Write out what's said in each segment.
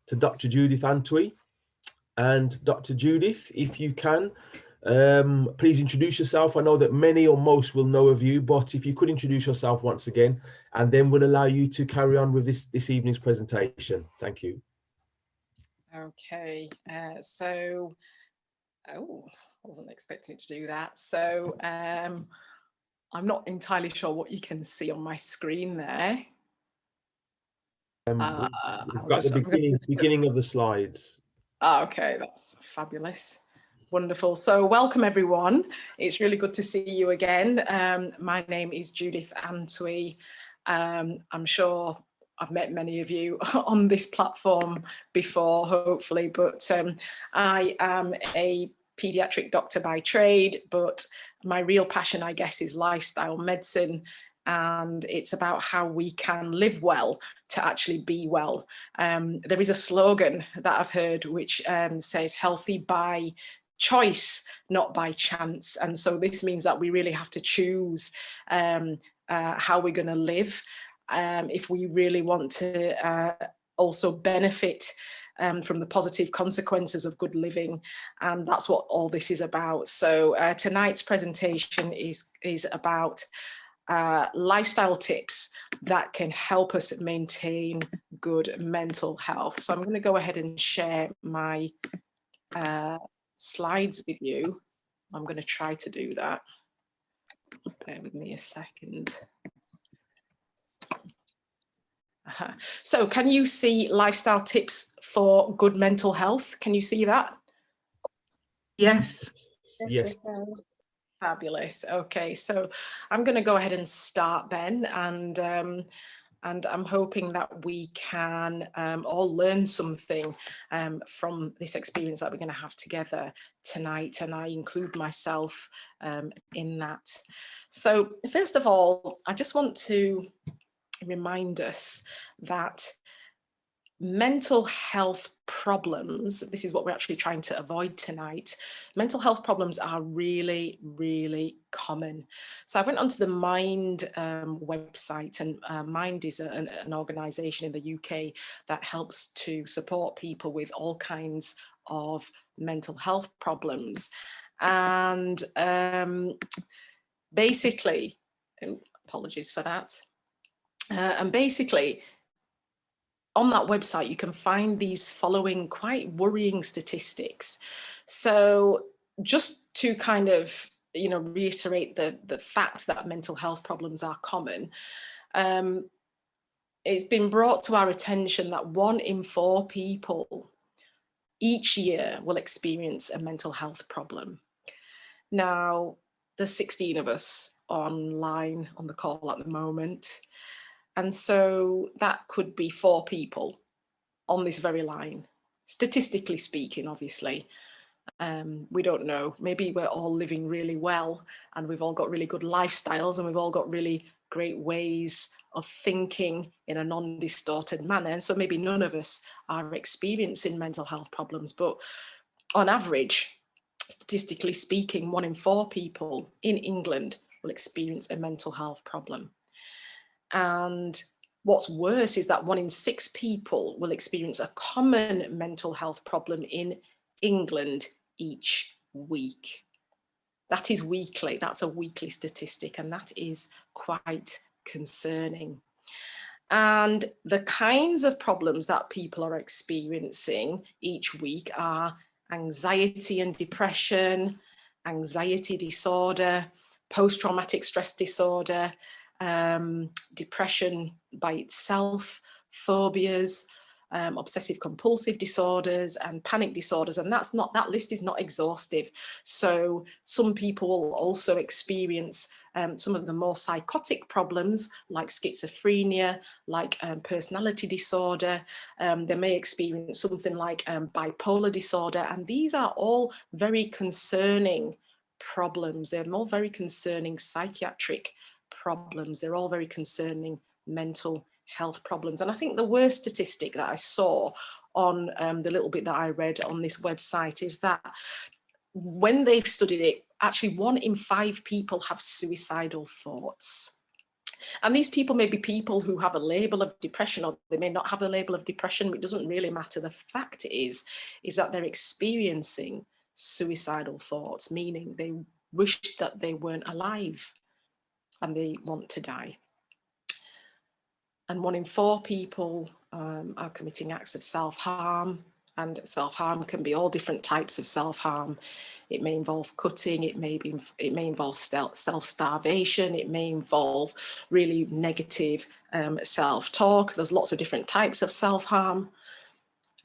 to Dr. Judith Antwi. And Dr. Judith, if you can, please introduce yourself. I know that many or most will know of you, but if you could introduce yourself once again, and then we'll allow you to carry on with this evening's presentation. Thank you. Okay, so, oh, I wasn't expecting to do that. So I'm not entirely sure what you can see on my screen there. We've got the beginning of the slides. Okay, that's fabulous. Wonderful. So welcome everyone. It's really good to see you again. My name is Judith Antwi. I'm sure I've met many of you on this platform before, hopefully, but I am a pediatric doctor by trade, but my real passion, I guess, is lifestyle medicine. And it's about how we can live well to actually be well. There is a slogan that I've heard which says healthy by choice, not by chance. And so this means that we really have to choose how we're going to live if we really want to also benefit from the positive consequences of good living. And that's what all this is about. So tonight's presentation is about lifestyle tips that can help us maintain good mental health. So I'm going to go ahead and share my slides with you. I'm going to try to do that. Bear with me a second. So can you see lifestyle tips for good mental health? Can you see that? Yes. Yes. Fabulous. Okay, so I'm going to go ahead and start then, and I'm hoping that we can all learn something from this experience that we're going to have together tonight, and I include myself in that. So first of all, I just want to remind us that mental health problems, this is what we're actually trying to avoid tonight. Mental health problems are really, really common. So I went onto the Mind website, and Mind is an organisation in the UK that helps to support people with all kinds of mental health problems. And basically, apologies for that. And basically, on that website, you can find these following quite worrying statistics. So just to kind of, reiterate the fact that mental health problems are common, it's been brought to our attention that 1 in 4 people each year will experience a mental health problem. Now, there's 16 of us online on the call at the moment. And so that could be 4 people on this very line, statistically speaking, obviously. We don't know. Maybe we're all living really well and we've all got really good lifestyles and we've all got really great ways of thinking in a non-distorted manner. And so maybe none of us are experiencing mental health problems. But on average, statistically speaking, 1 in 4 people in England will experience a mental health problem. And what's worse is that 1 in 6 people will experience a common mental health problem in England each week. That is weekly, that's a weekly statistic, and that is quite concerning. And the kinds of problems that people are experiencing each week are anxiety and depression, anxiety disorder, post-traumatic stress disorder, depression by itself, phobias, obsessive compulsive disorders and panic disorders. And that list is not exhaustive. So some people will also experience some of the more psychotic problems like schizophrenia, like personality disorder. They may experience something like bipolar disorder. And these are all very concerning problems. They're all very concerning psychiatric problems. They're all very concerning mental health problems. And I think the worst statistic that I saw on the little bit that I read on this website is that when they've studied it, actually 1 in 5 people have suicidal thoughts. And these people may be people who have a label of depression, or they may not have the label of depression. It doesn't really matter. The fact is that they're experiencing suicidal thoughts, meaning they wish that they weren't alive and they want to die. And 1 in 4 people are committing acts of self-harm, and self-harm can be all different types of self-harm. It may involve cutting, it may involve self-starvation, it may involve really negative self-talk. There's lots of different types of self-harm.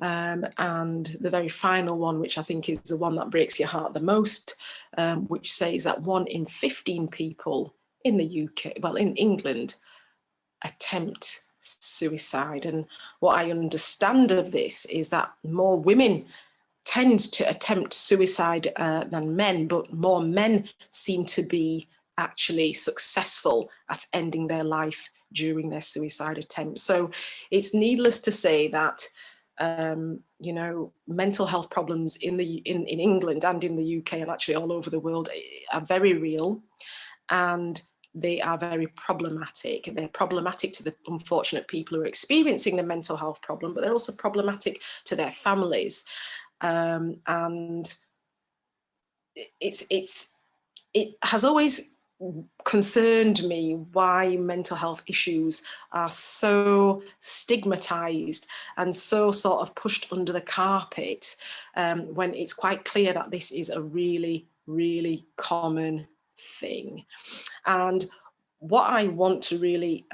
And the very final one, which I think is the one that breaks your heart the most, which says that 1 in 15 people in the UK, well, in England, attempt suicide. And what I understand of this is that more women tend to attempt suicide than men, but more men seem to be actually successful at ending their life during their suicide attempt. So it's needless to say that you know, mental health problems in England and in the UK and actually all over the world are very real, and they are very problematic. They're problematic to the unfortunate people who are experiencing the mental health problem, but they're also problematic to their families. And it has always concerned me why mental health issues are so stigmatized and so sort of pushed under the carpet, when it's quite clear that this is a really, really common thing. And what I want to really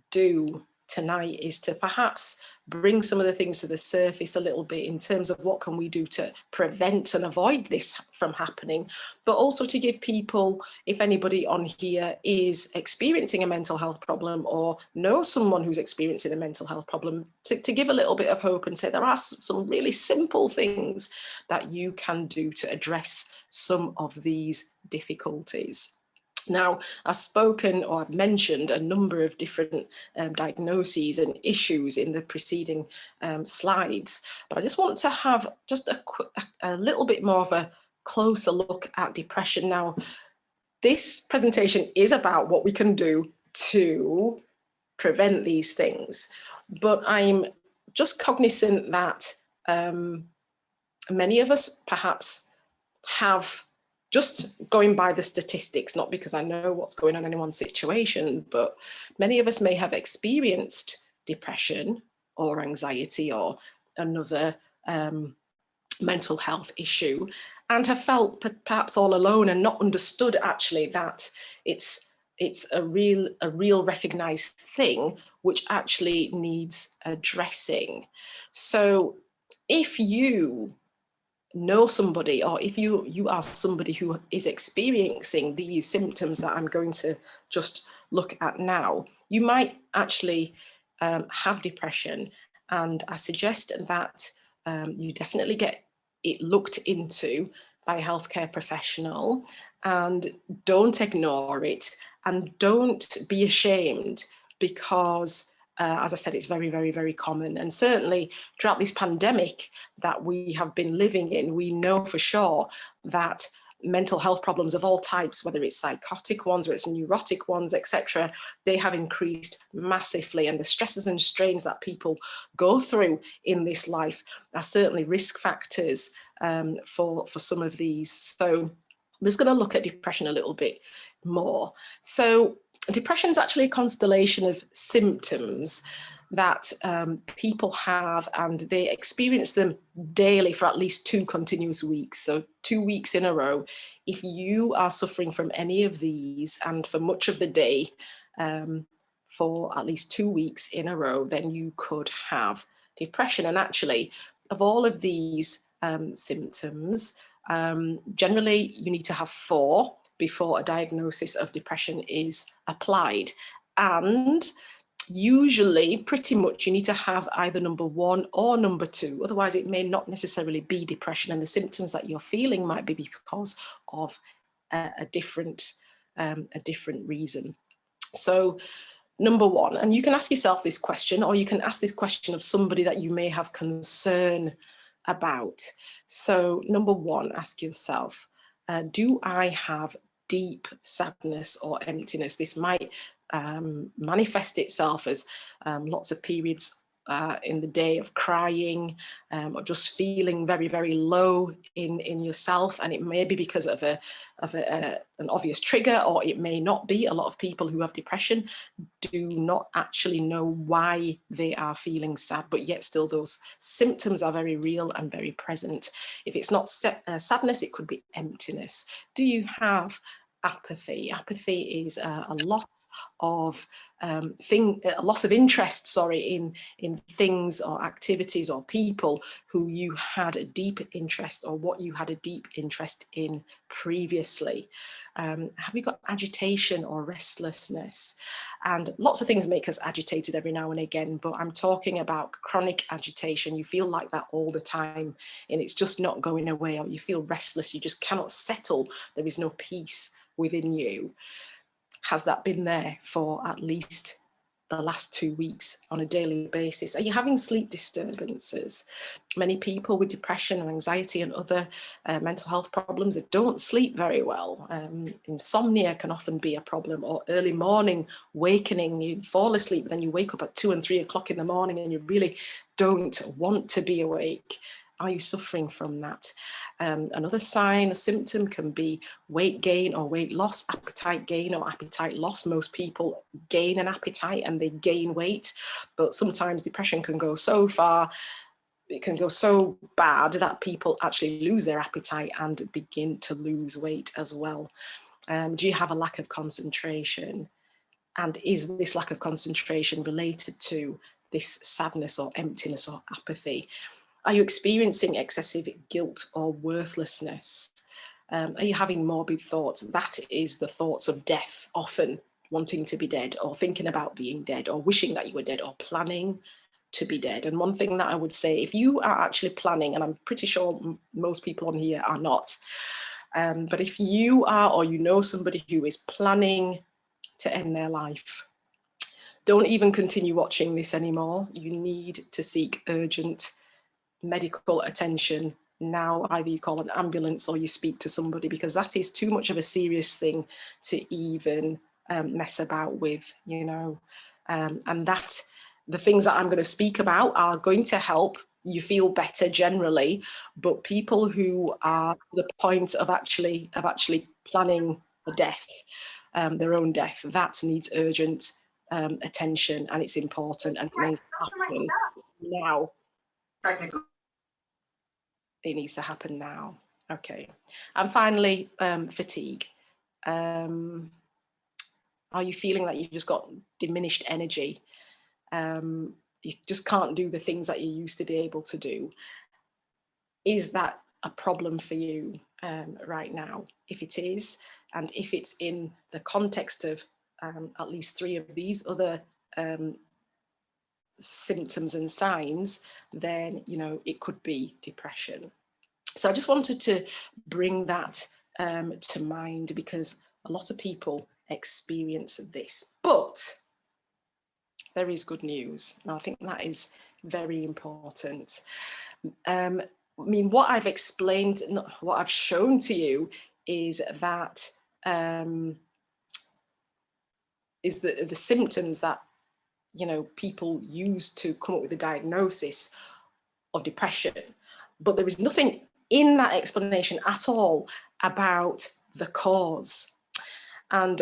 do tonight is to perhaps bring some of the things to the surface a little bit in terms of what can we do to prevent and avoid this from happening, but also to give people, if anybody on here is experiencing a mental health problem or knows someone who's experiencing a mental health problem, to give a little bit of hope and say there are some really simple things that you can do to address some of these difficulties. Now, I've spoken or I've mentioned a number of different diagnoses and issues in the preceding slides, but I just want to have just a little bit more of a closer look at depression. Now, this presentation is about what we can do to prevent these things, but I'm just cognizant that many of us perhaps have, just going by the statistics, not because I know what's going on in anyone's situation, but many of us may have experienced depression or anxiety or another mental health issue and have felt perhaps all alone and not understood actually that it's a real recognized thing which actually needs addressing. So if you know somebody, or if you are somebody who is experiencing these symptoms that I'm going to just look at now, you might actually have depression, and I suggest that you definitely get it looked into by a healthcare professional, and don't ignore it, and don't be ashamed, because as I said, it's very, very, very common. And certainly throughout this pandemic that we have been living in, we know for sure that mental health problems of all types, whether it's psychotic ones or it's neurotic ones, etc., they have increased massively. And the stresses and strains that people go through in this life are certainly risk factors for some of these. So I'm just going to look at depression a little bit more. So depression is actually a constellation of symptoms that people have, and they experience them daily for at least 2 continuous weeks. So 2 weeks in a row. If you are suffering from any of these, and for much of the day, for at least 2 weeks in a row, then you could have depression. And actually, of all of these symptoms, generally you need to have 4 before a diagnosis of depression is applied. And usually, pretty much, you need to have either number 1 or number 2. Otherwise, it may not necessarily be depression, and the symptoms that you're feeling might be because of a different reason. So, number 1, and you can ask yourself this question, or you can ask this question of somebody that you may have concern about. So, number 1, ask yourself, do I have deep sadness or emptiness. This might manifest itself as lots of periods in the day of crying, or just feeling very, very low in yourself. And it may be because of an obvious trigger, or it may not be. A lot of people who have depression do not actually know why they are feeling sad, but yet still those symptoms are very real and very present. If it's not sadness, it could be emptiness. Do you have apathy? Apathy is a loss of a loss of interest, in things or activities or people who you had a deep interest, or what you had a deep interest in previously. Have you got agitation or restlessness? And lots of things make us agitated every now and again, but I'm talking about chronic agitation. You feel like that all the time and it's just not going away, or you feel restless, you just cannot settle, there is no peace within you. Has that been there for at least the last 2 weeks on a daily basis? Are you having sleep disturbances? Many people with depression and anxiety and other mental health problems, they don't sleep very well. Insomnia can often be a problem, or early morning wakening. You fall asleep, then you wake up at 2 and 3 o'clock in the morning and you really don't want to be awake. Are you suffering from that? Another sign, a symptom can be weight gain or weight loss, appetite gain or appetite loss. Most people gain an appetite and they gain weight, but sometimes depression can go so far, it can go so bad that people actually lose their appetite and begin to lose weight as well. Do you have a lack of concentration? And is this lack of concentration related to this sadness or emptiness or apathy? Are you experiencing excessive guilt or worthlessness? Are you having morbid thoughts? That is the thoughts of death, often wanting to be dead, or thinking about being dead, or wishing that you were dead, or planning to be dead. And one thing that I would say, if you are actually planning, and I'm pretty sure most people on here are not, but if you are, or you know somebody who is planning to end their life, don't even continue watching this anymore. You need to seek urgent medical attention now. Either you call an ambulance or you speak to somebody, because that is too much of a serious thing to even mess about with, you know. And that the things that I'm going to speak about are going to help you feel better generally, but people who are to the point of actually planning a death, their own death, that needs urgent attention, and it's important, and it needs to happen now. It needs to happen now. Okay. And finally, fatigue. Are you feeling that you've just got diminished energy? You just can't do the things that you used to be able to do. Is that a problem for you right now? If it is, and if it's in the context of at least 3 of these other symptoms and signs, then, you know, it could be depression. So I just wanted to bring that to mind, because a lot of people experience this, but there is good news. And I think that is very important. I mean, what I've explained, what I've shown to you is that is the symptoms that, you know, people use to come up with a diagnosis of depression, but there is nothing in that explanation at all about the cause. And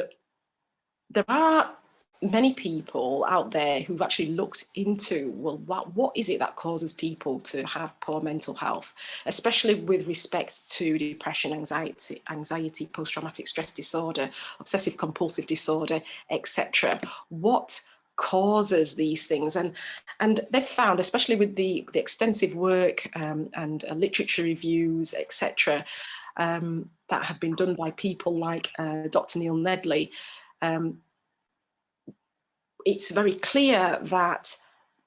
there are many people out there who've actually looked into, well, what is it that causes people to have poor mental health, especially with respect to depression, anxiety, post-traumatic stress disorder, obsessive compulsive disorder, etc. What causes these things? And they've found, especially with the extensive work and literature reviews, etc., that have been done by people like Dr. Neil Nedley, it's very clear that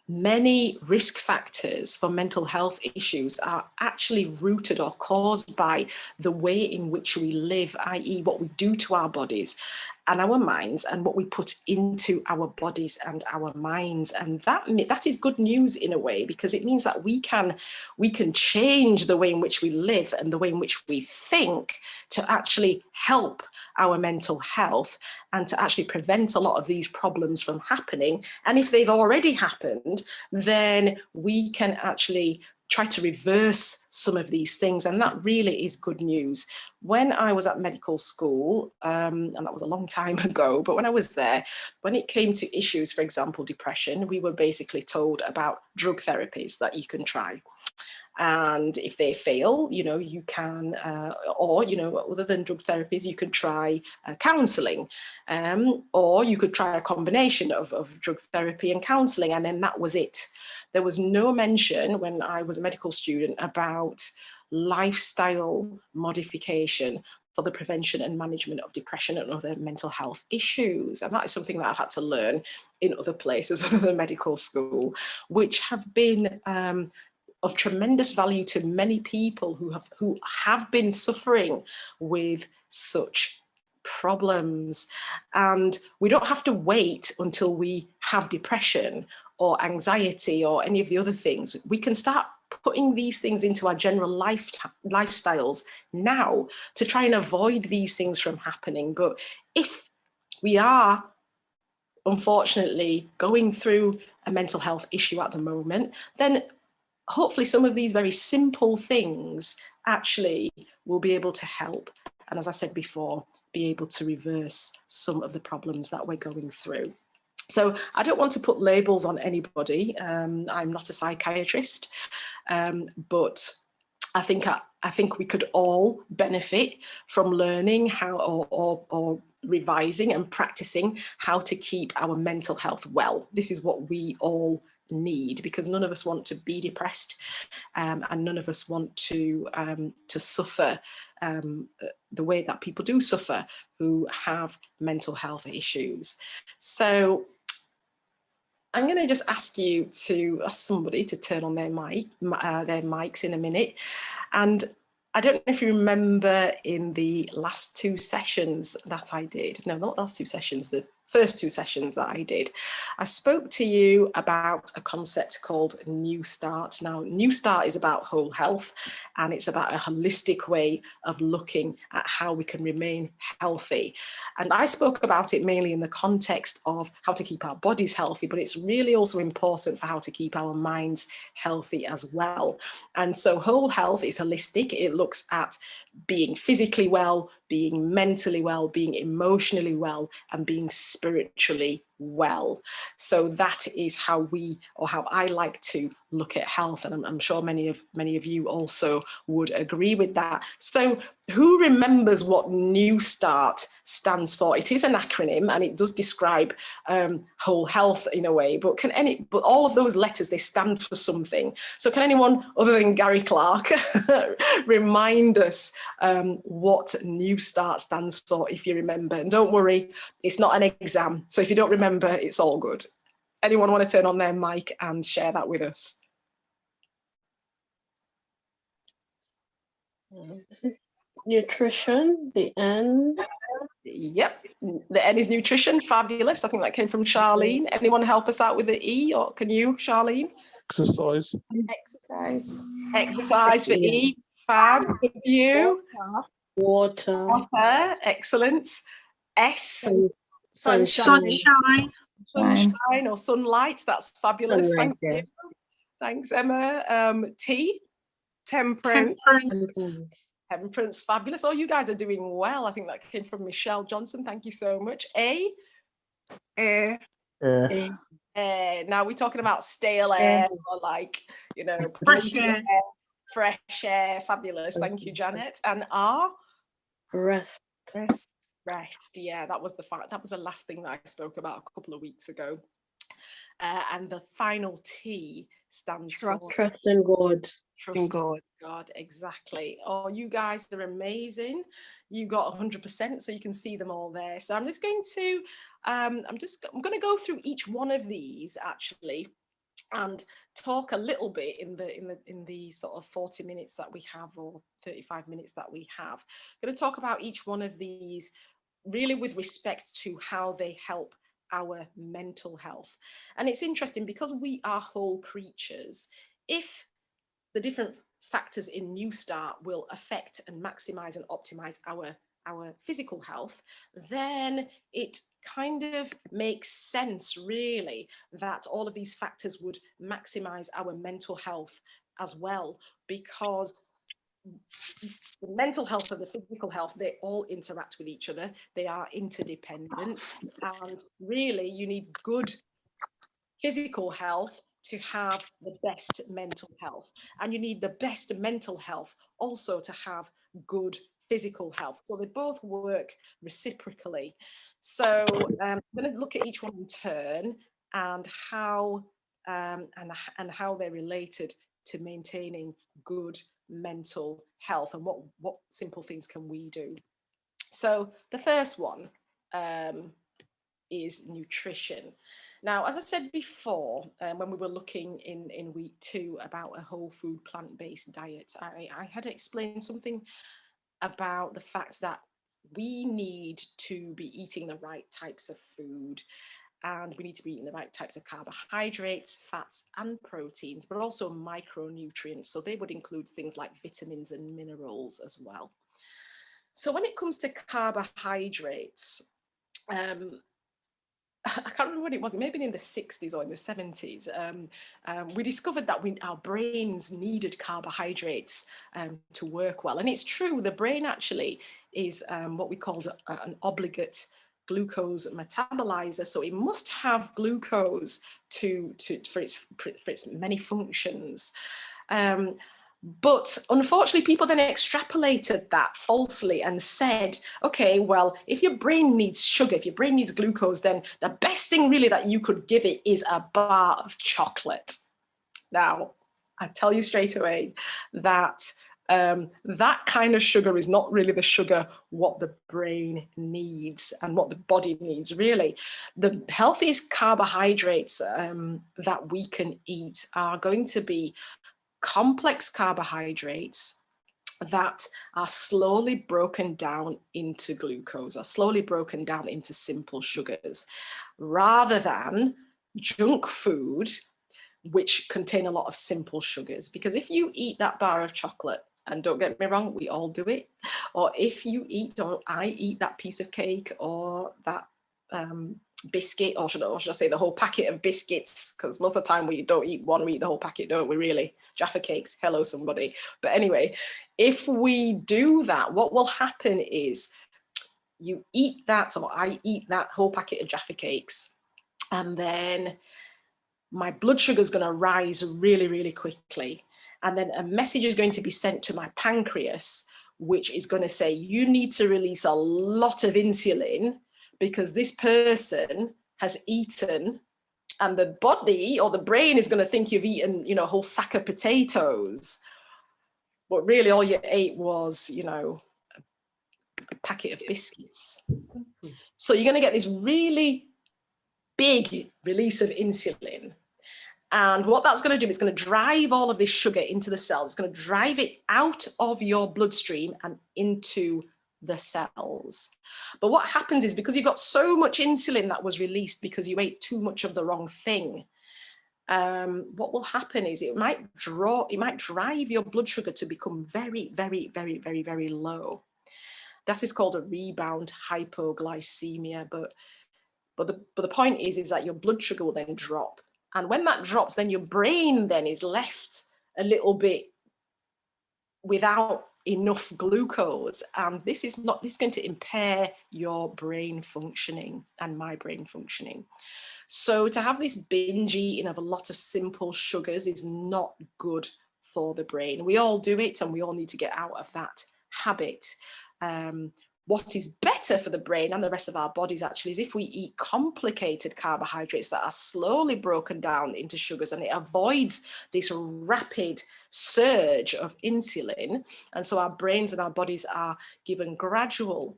many risk factors for mental health issues are actually rooted or caused by the way in which we live, i.e. what we do to our bodies, and our minds, and what we put into our bodies and our minds. And that is good news in a way, because it means that we can change the way in which we live and the way in which we think to actually help our mental health and to actually prevent a lot of these problems from happening. And if they've already happened, then we can actually try to reverse some of these things. And that really is good news. When I was at medical school, and that was a long time ago, but when I was there, when it came to issues, for example, depression, we were basically told about drug therapies that you can try. And if they fail, you can, or, other than drug therapies, you could try counselling, or you could try a combination of drug therapy and counselling, and then that was it. There was no mention when I was a medical student about lifestyle modification for the prevention and management of depression and other mental health issues. And that is something that I've had to learn in other places other than medical school, which have been of tremendous value to many people who have been suffering with such problems. And we don't have to wait until we have depression or anxiety or any of the other things. We can start putting these things into our general lifestyles now to try and avoid these things from happening. But if we are unfortunately going through a mental health issue at the moment, then hopefully some of these very simple things actually will be able to help. And as I said before, be able to reverse some of the problems that we're going through. So I don't want to put labels on anybody. I'm not a psychiatrist, but I think we could all benefit from learning how or revising and practicing how to keep our mental health well. This is what we all need, because none of us want to be depressed, and none of us want to suffer the way that people do suffer who have mental health issues. So I'm going to just ask somebody to turn on their mics in a minute. And I don't know if you remember in the last two sessions that I did, no, not last two sessions, the first two sessions that I did, I spoke to you about a concept called New Start. Now, New Start is about whole health, and it's about a holistic way of looking at how we can remain healthy. And I spoke about it mainly in the context of how to keep our bodies healthy, but it's really also important for how to keep our minds healthy as well. And so whole health is holistic. It looks at being physically well, being mentally well, being emotionally well, and being spiritually well. So that is how I like to look at health, and I'm sure many of you also would agree with that. So who remembers what New Start stands for? It is an acronym, and it does describe whole health in a way, but but all of those letters, they stand for something. So can anyone other than Gary Clark remind us what New Start stands for, if you remember? And don't worry, it's not an exam, so if you don't remember, it's all good. Anyone want to turn on their mic and share that with us? Nutrition, the N. Yep, the N is nutrition. Fabulous. I think that came from Charlene. Anyone help us out with the E, or can you, Charlene? Exercise. Exercise for E. Fab. Good view. Water. Excellent. S. Sunshine. Sunshine or sunlight. That's fabulous. Sunlight, Thank you. Thanks, Emma. T. Temperance. Temperance. Fabulous. Oh, you guys are doing well. I think that came from Michelle Johnson. Thank you so much. A. Air. Now we're talking about stale air, or Fresh air. Fresh air. Fabulous. Thank you, Janet. And R. Rest. Yeah, that was the last thing that I spoke about a couple of weeks ago. And the final T stands for Trust in God. Trust in God, exactly. Oh, you guys are amazing. You got 100%, so you can see them all there. So I'm just going to I'm going to go through each one of these actually, and talk a little bit in the sort of 40 minutes that we have, or 35 minutes that we have. I'm going to talk about each one of these really with respect to how they help our mental health. And it's interesting because we are whole creatures. If the different factors in New Start will affect and maximize and optimize our physical health, then it kind of makes sense really that all of these factors would maximize our mental health as well, because the mental health and the physical health, they all interact with each other. They are interdependent, and really you need good physical health to have the best mental health, and you need the best mental health also to have good physical health. So they both work reciprocally. So I'm going to look at each one in turn and how how they're related to maintaining good mental health, and what simple things can we do. So the first one is nutrition. Now, as I said before, when we were looking in week 2 about a whole food plant-based diet, I had explained something about the fact that we need to be eating the right types of food, and we need to be eating the right types of carbohydrates, fats and proteins, but also micronutrients. So they would include things like vitamins and minerals as well. So when it comes to carbohydrates, I can't remember what it was, it may have been in the 60s or in the 70s, we discovered that our brains needed carbohydrates to work well. And it's true, the brain actually is what we call an obligate glucose metabolizer. So it must have glucose for its many functions. But unfortunately, people then extrapolated that falsely and said, okay, well, if your brain needs sugar, if your brain needs glucose, then the best thing really that you could give it is a bar of chocolate. Now, I tell you straight away that that kind of sugar is not really the sugar what the brain needs and what the body needs, really. The healthiest carbohydrates that we can eat are going to be complex carbohydrates that are slowly broken down into glucose, are slowly broken down into simple sugars, rather than junk food, which contain a lot of simple sugars. Because if you eat that bar of chocolate, and don't get me wrong, we all do it, or if you eat, or I eat that piece of cake or that biscuit, or should I say the whole packet of biscuits, because most of the time we don't eat one, we eat the whole packet, don't we, really? Jaffa cakes, hello somebody. But anyway, if we do that, what will happen is you eat that, or I eat that whole packet of Jaffa cakes, and then my blood sugar is going to rise really, really quickly. And then a message is going to be sent to my pancreas, which is going to say, you need to release a lot of insulin because this person has eaten, and the body or the brain is going to think you've eaten, a whole sack of potatoes. But really all you ate was, a packet of biscuits. So you're going to get this really big release of insulin. And what that's going to do is going to drive all of this sugar into the cells. It's going to drive it out of your bloodstream and into the cells. But what happens is, because you've got so much insulin that was released because you ate too much of the wrong thing, what will happen is it might drive your blood sugar to become very, very, very, very, very low. That is called a rebound hypoglycemia. But the point is that your blood sugar will then drop. And when that drops, then your brain then is left a little bit without enough glucose. And this is going to impair your brain functioning and my brain functioning. So to have this binge eating of a lot of simple sugars is not good for the brain. We all do it, and we all need to get out of that habit. What is better for the brain and the rest of our bodies actually is if we eat complicated carbohydrates that are slowly broken down into sugars, and it avoids this rapid surge of insulin. And so our brains and our bodies are given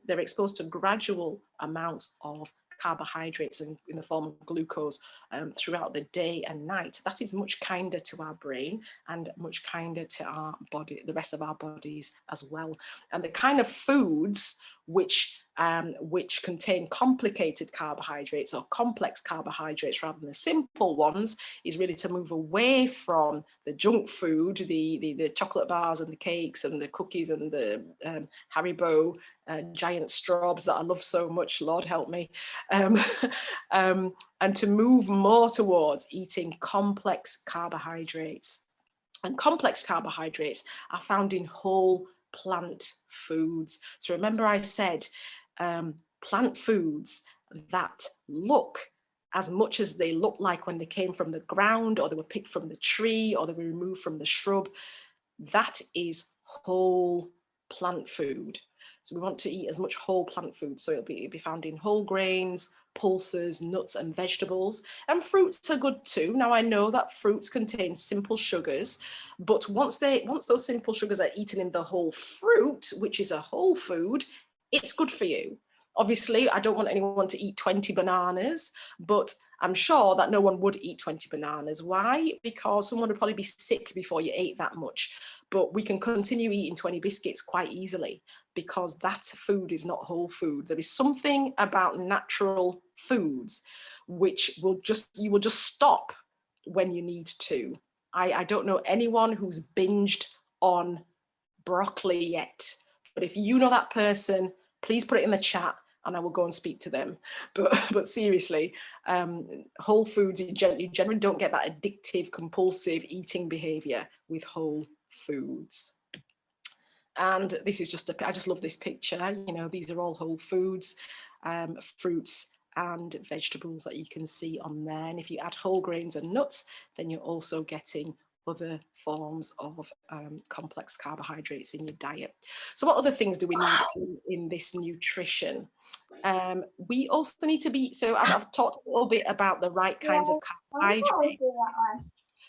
they're exposed to gradual amounts of carbohydrates in the form of glucose throughout the day and night. That is much kinder to our brain and much kinder to our body, the rest of our bodies as well. And the kind of foods which which contain complicated carbohydrates or complex carbohydrates rather than the simple ones, is really to move away from the junk food, the chocolate bars and the cakes and the cookies and the Haribo giant straws that I love so much, Lord help me, and to move more towards eating complex carbohydrates. And complex carbohydrates are found in whole plant foods. So remember I said plant foods that look as much as they look like when they came from the ground, or they were picked from the tree, or they were removed from the shrub, that is whole plant food. So we want to eat as much whole plant food. So it'll be found in whole grains, pulses, nuts and vegetables. And fruits are good too. Now I know that fruits contain simple sugars, but once those simple sugars are eaten in the whole fruit, which is a whole food, it's good for you. Obviously, I don't want anyone to eat 20 bananas, but I'm sure that no one would eat 20 bananas. Why? Because someone would probably be sick before you ate that much. But we can continue eating 20 biscuits quite easily, because that food is not whole food. There is something about natural foods which you will just stop when you need to. I don't know anyone who's binged on broccoli yet, but if you know that person, please put it in the chat and I will go and speak to them. But seriously, whole foods, you generally don't get that addictive, compulsive eating behavior with whole foods. And this is just I just love this picture. You know, these are all whole foods, fruits and vegetables that you can see on there. And if you add whole grains and nuts, then you're also getting other forms of complex carbohydrates in your diet. So what other things do we need in this nutrition? We also need to be, so I've talked a little bit about the right kinds of carbohydrates.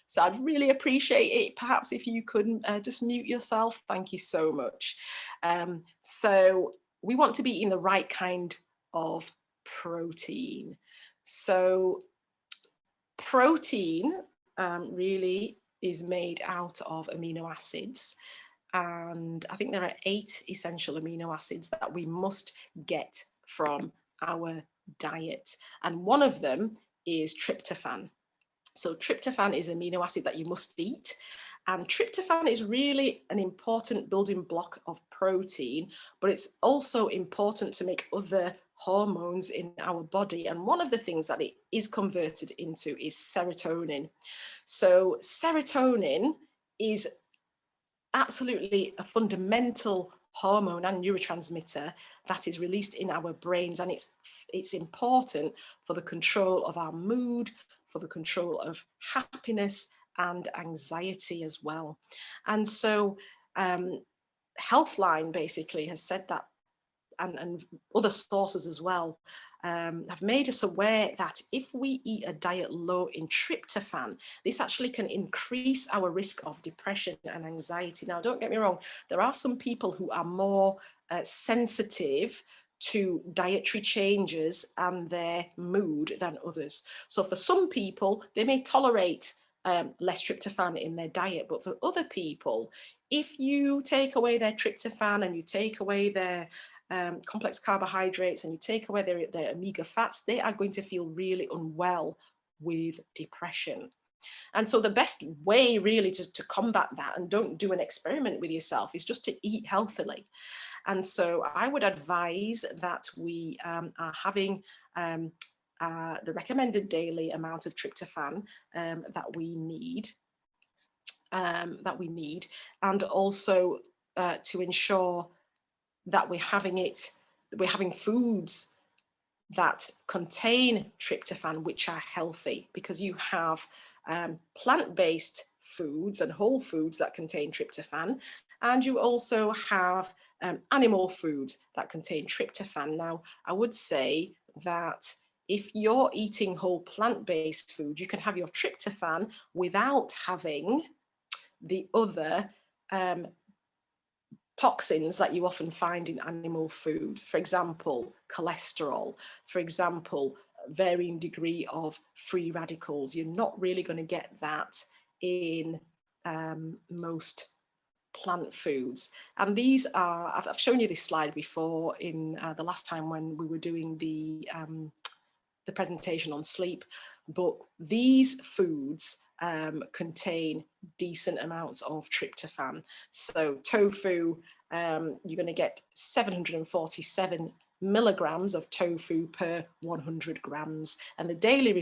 So I'd really appreciate it, perhaps if you could just mute yourself. Thank you so much. So we want to be eating the right kind of protein. So protein really is made out of amino acids. And I think there are 8 essential amino acids that we must get from our diet. And one of them is tryptophan. So tryptophan is an amino acid that you must eat. And tryptophan is really an important building block of protein, but it's also important to make other hormones in our body. And one of the things that it is converted into is serotonin. So serotonin is absolutely a fundamental hormone and neurotransmitter that is released in our brains, and it's important for the control of our mood, for the control of happiness and anxiety as well. And so Healthline basically has said that, and other sources as well, have made us aware that if we eat a diet low in tryptophan, this actually can increase our risk of depression and anxiety. Now, don't get me wrong, there are some people who are more sensitive to dietary changes and their mood than others. So for some people, they may tolerate less tryptophan in their diet, but for other people, if you take away their tryptophan and you take away their complex carbohydrates and you take away their omega fats, they are going to feel really unwell with depression. And so the best way really to combat that, and don't do an experiment with yourself, is just to eat healthily. And so I would advise that we are having the recommended daily amount of tryptophan that we need, and also to ensure that we're having foods that contain tryptophan, which are healthy, because you have plant-based foods and whole foods that contain tryptophan, and you also have animal foods that contain tryptophan. Now, I would say that if you're eating whole plant-based food, you can have your tryptophan without having the other toxins that you often find in animal food. For example, cholesterol, for example, varying degree of free radicals. You're not really going to get that in most plant foods. And these are, I've shown you this slide before in the last time when we were doing the presentation on sleep, but these foods contain decent amounts of tryptophan. So tofu, you're going to get 747 milligrams of tofu per 100 grams, and the daily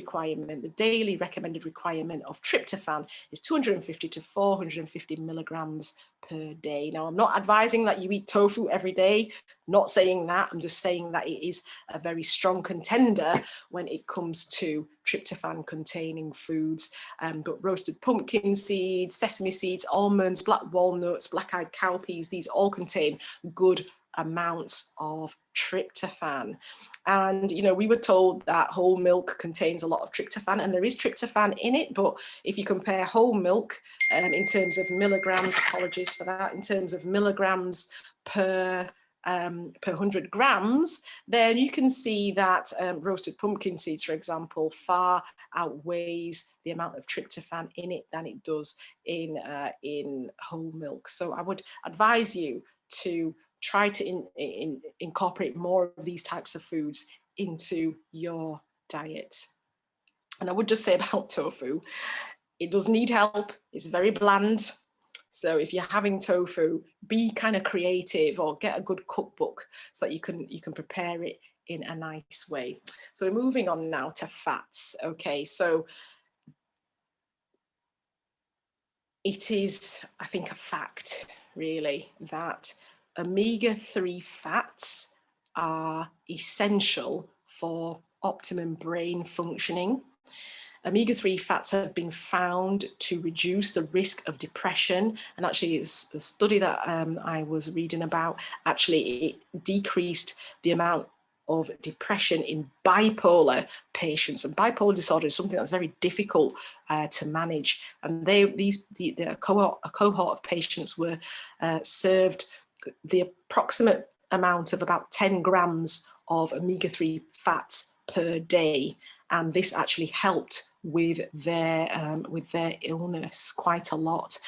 recommended requirement of tryptophan is 250 to 450 milligrams per day. Now, I'm not advising that you eat tofu every day, not saying that, I'm just saying that it is a very strong contender when it comes to tryptophan containing foods. But roasted pumpkin seeds, sesame seeds, almonds, black walnuts, black-eyed cowpeas, these all contain good amounts of tryptophan. And you know, we were told that whole milk contains a lot of tryptophan, and there is tryptophan in it, but if you compare whole milk in terms of milligrams, apologies for that, in terms of milligrams per 100 grams, then you can see that roasted pumpkin seeds, for example, far outweighs the amount of tryptophan in it than it does in whole milk. So I would advise you to try to incorporate more of these types of foods into your diet. And I would just say about tofu, it does need help. It's very bland. So if you're having tofu, be kind of creative or get a good cookbook so that you can prepare it in a nice way. So we're moving on now to fats. Okay, so it is, I think, a fact really that omega-3 fats are essential for optimum brain functioning. Omega-3 fats have been found to reduce the risk of depression, and actually it's a study that I was reading about, actually it decreased the amount of depression in bipolar patients, and bipolar disorder is something that's very difficult to manage. And a cohort of patients were served the approximate amount of about 10 grams of omega-3 fats per day, and this actually helped with their illness quite a lot.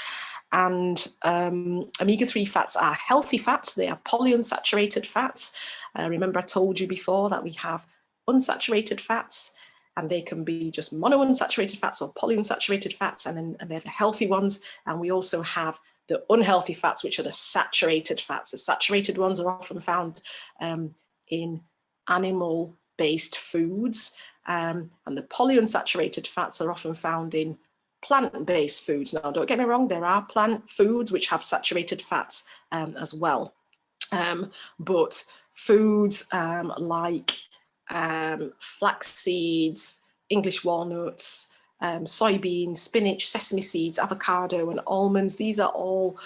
And omega-3 fats are healthy fats. They are polyunsaturated fats. Remember I told you before that we have unsaturated fats, and they can be just monounsaturated fats or polyunsaturated fats, and they're the healthy ones. And we also have the unhealthy fats, which are the saturated fats. The saturated ones are often found in animal-based foods, and the polyunsaturated fats are often found in plant-based foods. Now, don't get me wrong, there are plant foods which have saturated fats as well. But foods like flax seeds, English walnuts, soybeans, spinach, sesame seeds, avocado and almonds, these are all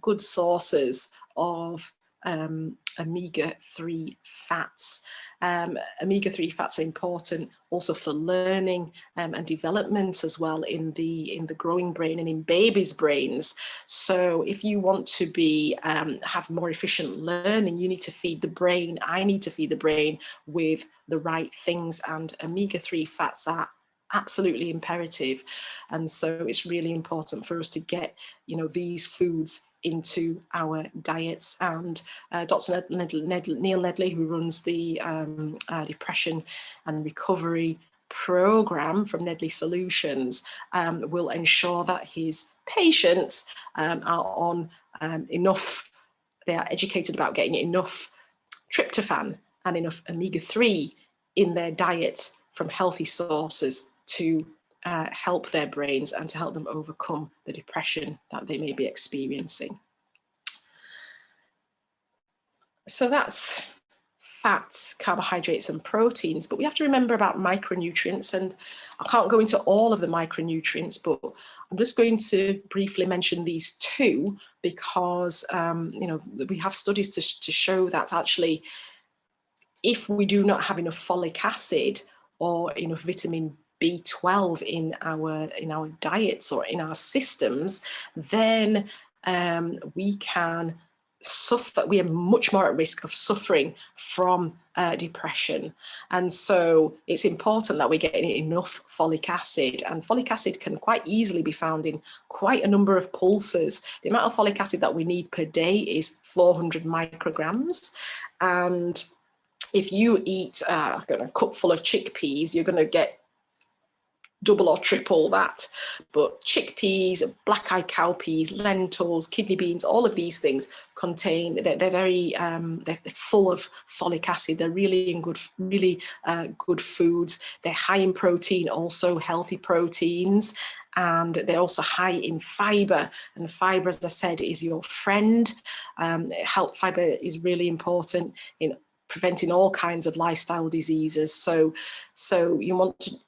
good sources of omega-3 fats. Omega-3 fats are important also for learning and development as well in the growing brain and in babies' brains. So if you want to be have more efficient learning, you need to feed the brain. I need to feed the brain with the right things, and omega-3 fats are absolutely imperative. And so it's really important for us to get, you know, these foods into our diets. And Dr. Neil Nedley, who runs the depression and recovery program from Nedley Solutions, will ensure that his patients are on enough, they are educated about getting enough tryptophan and enough omega-3 in their diet from healthy sources to help their brains and to help them overcome the depression that they may be experiencing. So that's fats, carbohydrates and proteins, but we have to remember about micronutrients, and I can't go into all of the micronutrients, but I'm just going to briefly mention these two because you know, we have studies to show that actually if we do not have enough folic acid or enough vitamin B12 in our diets or in our systems, then we can we are much more at risk of suffering from depression. And so it's important that we're getting enough folic acid, and folic acid can quite easily be found in quite a number of pulses. The amount of folic acid that we need per day is 400 micrograms. And if you eat a cupful of chickpeas, you're going to get double or triple that. But chickpeas, black-eyed cowpeas, lentils, kidney beans, all of these things contain, they're very, they're full of folic acid. They're really good foods. They're high in protein, also healthy proteins. And they're also high in fiber, and fiber, as I said, is your friend. Fiber is really important in preventing all kinds of lifestyle diseases. So you want to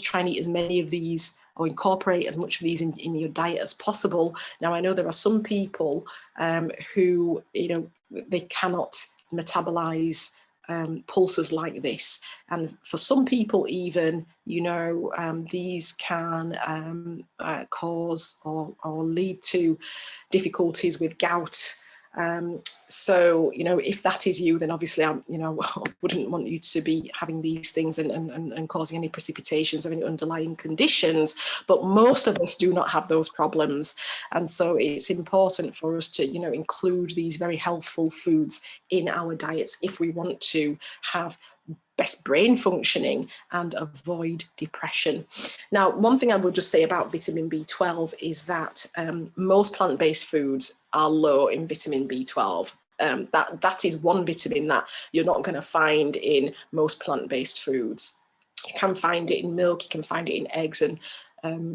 try and eat as many of these, or incorporate as much of these in your diet as possible. Now, I know there are some people who, they cannot metabolize pulses like this, and for some people even, these can cause or lead to difficulties with gout. So, if that is you, then obviously I wouldn't want you to be having these things and causing any precipitations of any underlying conditions. But most of us do not have those problems. And so it's important for us to, include these very healthful foods in our diets if we want to have best brain functioning and avoid depression. Now, one thing I will just say about vitamin B12 is that most plant-based foods are low in vitamin B12. That is one vitamin that you're not going to find in most plant-based foods. You can find it in milk, you can find it in eggs and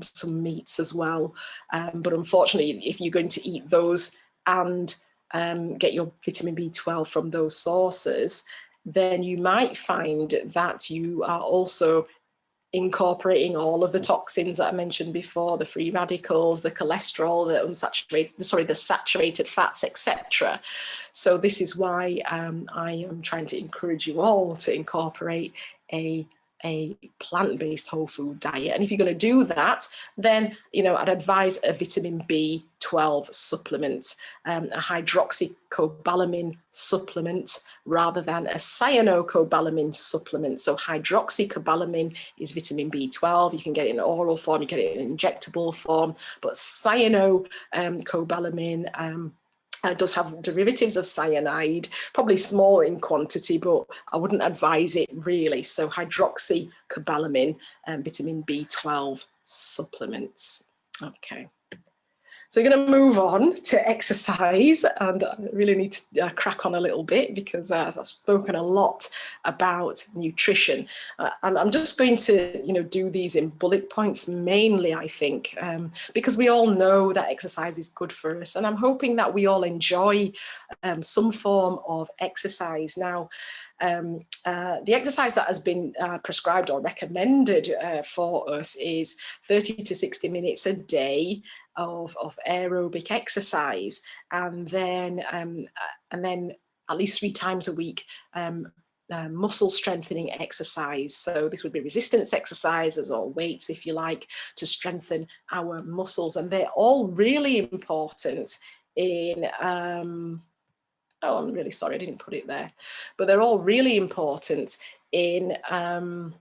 some meats as well. But unfortunately, if you're going to eat those and get your vitamin B12 from those sources, then you might find that you are also incorporating all of the toxins that I mentioned before, the free radicals, the cholesterol, the saturated fats, etc. So this is why I am trying to encourage you all to incorporate a plant-based whole food diet. And if you're going to do that, then I'd advise a vitamin B12 supplement, a hydroxycobalamin supplement rather than a cyanocobalamin supplement. So hydroxycobalamin is vitamin B12. You can get it in oral form, you get it in injectable form, but cyanocobalamin does have derivatives of cyanide, probably small in quantity, but I wouldn't advise it really. So hydroxycobalamin and vitamin B12 supplements. Okay. So we're going to move on to exercise, and I really need to crack on a little bit because as I've spoken a lot about nutrition, I'm just going to do these in bullet points mainly, I think, because we all know that exercise is good for us, and I'm hoping that we all enjoy some form of exercise. Now, the exercise that has been prescribed or recommended for us is 30 to 60 minutes a day of aerobic exercise, and then at least 3 times a week muscle strengthening exercise. So this would be resistance exercises or weights, if you like, to strengthen our muscles, and they're all really important in oh, I'm really sorry, I didn't put it there. But they're all really important in our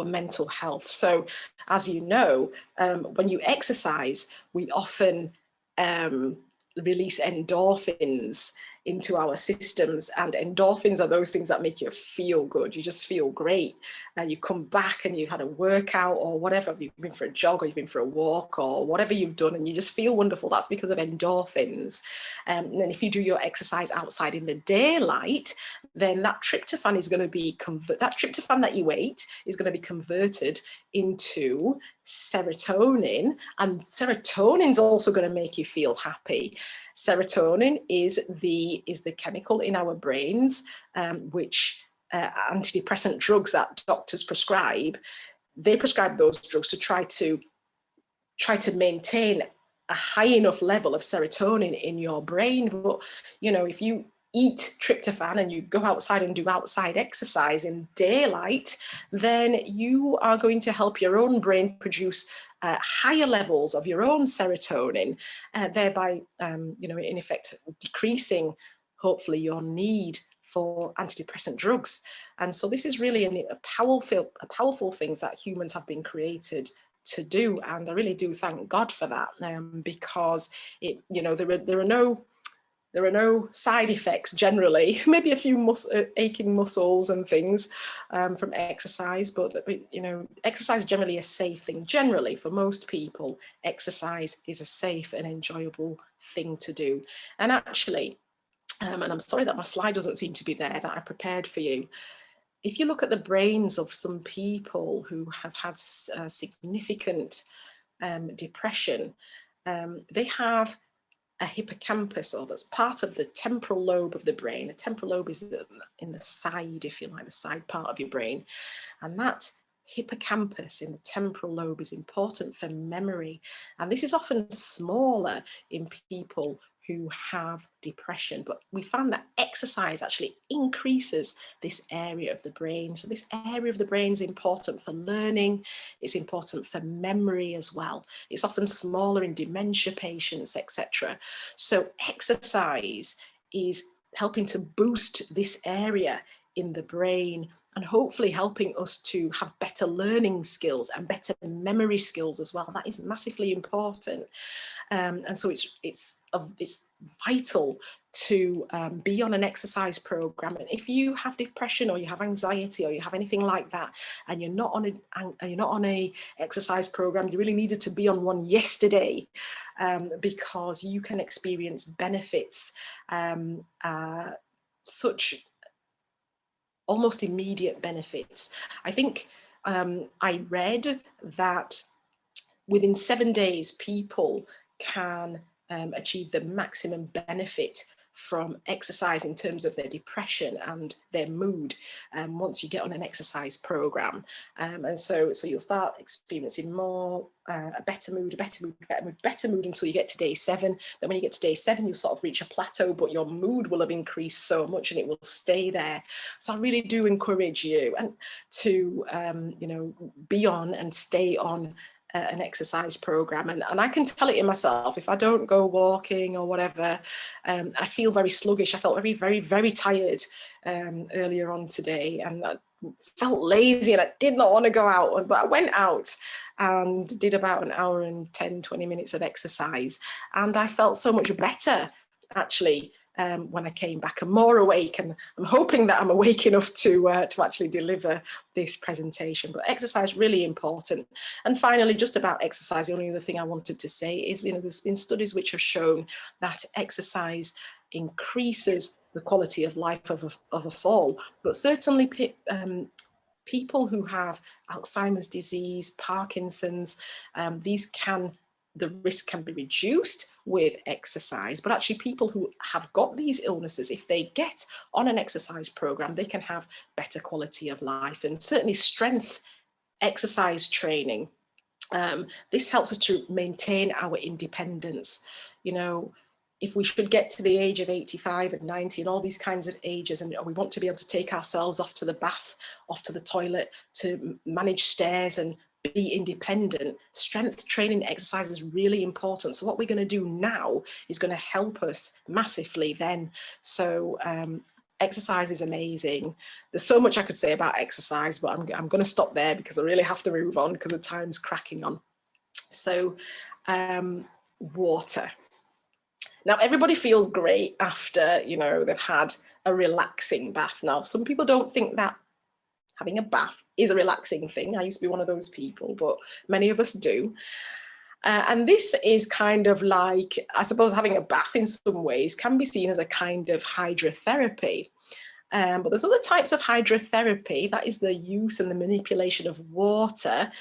mental health. So, as you know, when you exercise, we often release endorphins into our systems, and endorphins are those things that make you feel good. You just feel great, and you come back and you've had a workout or whatever, you've been for a jog or you've been for a walk or whatever you've done, and you just feel wonderful. That's because of endorphins. And then if you do your exercise outside in the daylight, then that tryptophan is going to be that tryptophan that you ate is going to be converted into serotonin, and serotonin is also going to make you feel happy. Serotonin is the chemical in our brains which antidepressant drugs that doctors prescribe, they prescribe those drugs to try to maintain a high enough level of serotonin in your brain. But if you eat tryptophan and you go outside and do outside exercise in daylight, then you are going to help your own brain produce higher levels of your own serotonin, thereby, you know, in effect, decreasing, hopefully, your need for antidepressant drugs. And so this is really a powerful things that humans have been created to do. And I really do thank God for that, because it, you know, there are no side effects generally, maybe a few aching muscles and things from exercise, but you know, exercise is generally a safe thing. Generally, for most people, exercise is a safe and enjoyable thing to do. And actually, and I'm sorry that my slide doesn't seem to be there that I prepared for you. If you look at the brains of some people who have had significant depression, they have a hippocampus, or that's part of the temporal lobe of the brain. The temporal lobe is in the side, if you like, the side part of your brain. And that hippocampus in the temporal lobe is important for memory. And this is often smaller in people who have depression, but we found that exercise actually increases this area of the brain. So this area of the brain is important for learning, it's important for memory as well. It's often smaller in dementia patients, etc. So exercise is helping to boost this area in the brain and hopefully helping us to have better learning skills and better memory skills as well. That is massively important. And so it's vital to be on an exercise program. And if you have depression or you have anxiety or you have anything like that, and you're not on a exercise program, you really needed to be on one yesterday, because you can experience benefits, such almost immediate benefits. I think I read that within 7 days, people can achieve the maximum benefit from exercise in terms of their depression and their mood once you get on an exercise program. And so you'll start experiencing more, a better mood until you get to day 7. Then when you get to day 7, you sort of reach a plateau, but your mood will have increased so much and it will stay there. So I really do encourage you and to you know, be on and stay on an exercise program, and I can tell it in myself. If I don't go walking or whatever, I feel very sluggish. I felt very tired earlier on today, and I felt lazy and I did not want to go out, but I went out and did about an hour and 10-20 minutes of exercise, and I felt so much better actually when I came back. I'm more awake, and I'm hoping that I'm awake enough to actually deliver this presentation. But exercise really important. And finally, just about exercise, the only other thing I wanted to say is, you know, there's been studies which have shown that exercise increases the quality of life of us all, but certainly people who have Alzheimer's disease, Parkinson's, the risk can be reduced with exercise, but actually people who have got these illnesses, if they get on an exercise program, they can have better quality of life. And certainly strength exercise training, this helps us to maintain our independence. You know, if we should get to the age of 85 and 90 and all these kinds of ages, and we want to be able to take ourselves off to the bath, off to the toilet, to manage stairs and be independent, strength training exercise is really important. So what we're going to do now is going to help us massively then. So exercise is amazing. There's so much I could say about exercise, but I'm going to stop there because I really have to move on because the time's cracking on. So water. Now everybody feels great after, you know, they've had a relaxing bath. Now some people don't think that having a bath is a relaxing thing. I used to be one of those people, but many of us do. And this is kind of like, I suppose having a bath in some ways can be seen as a kind of hydrotherapy. But there's other types of hydrotherapy, that is the use and the manipulation of water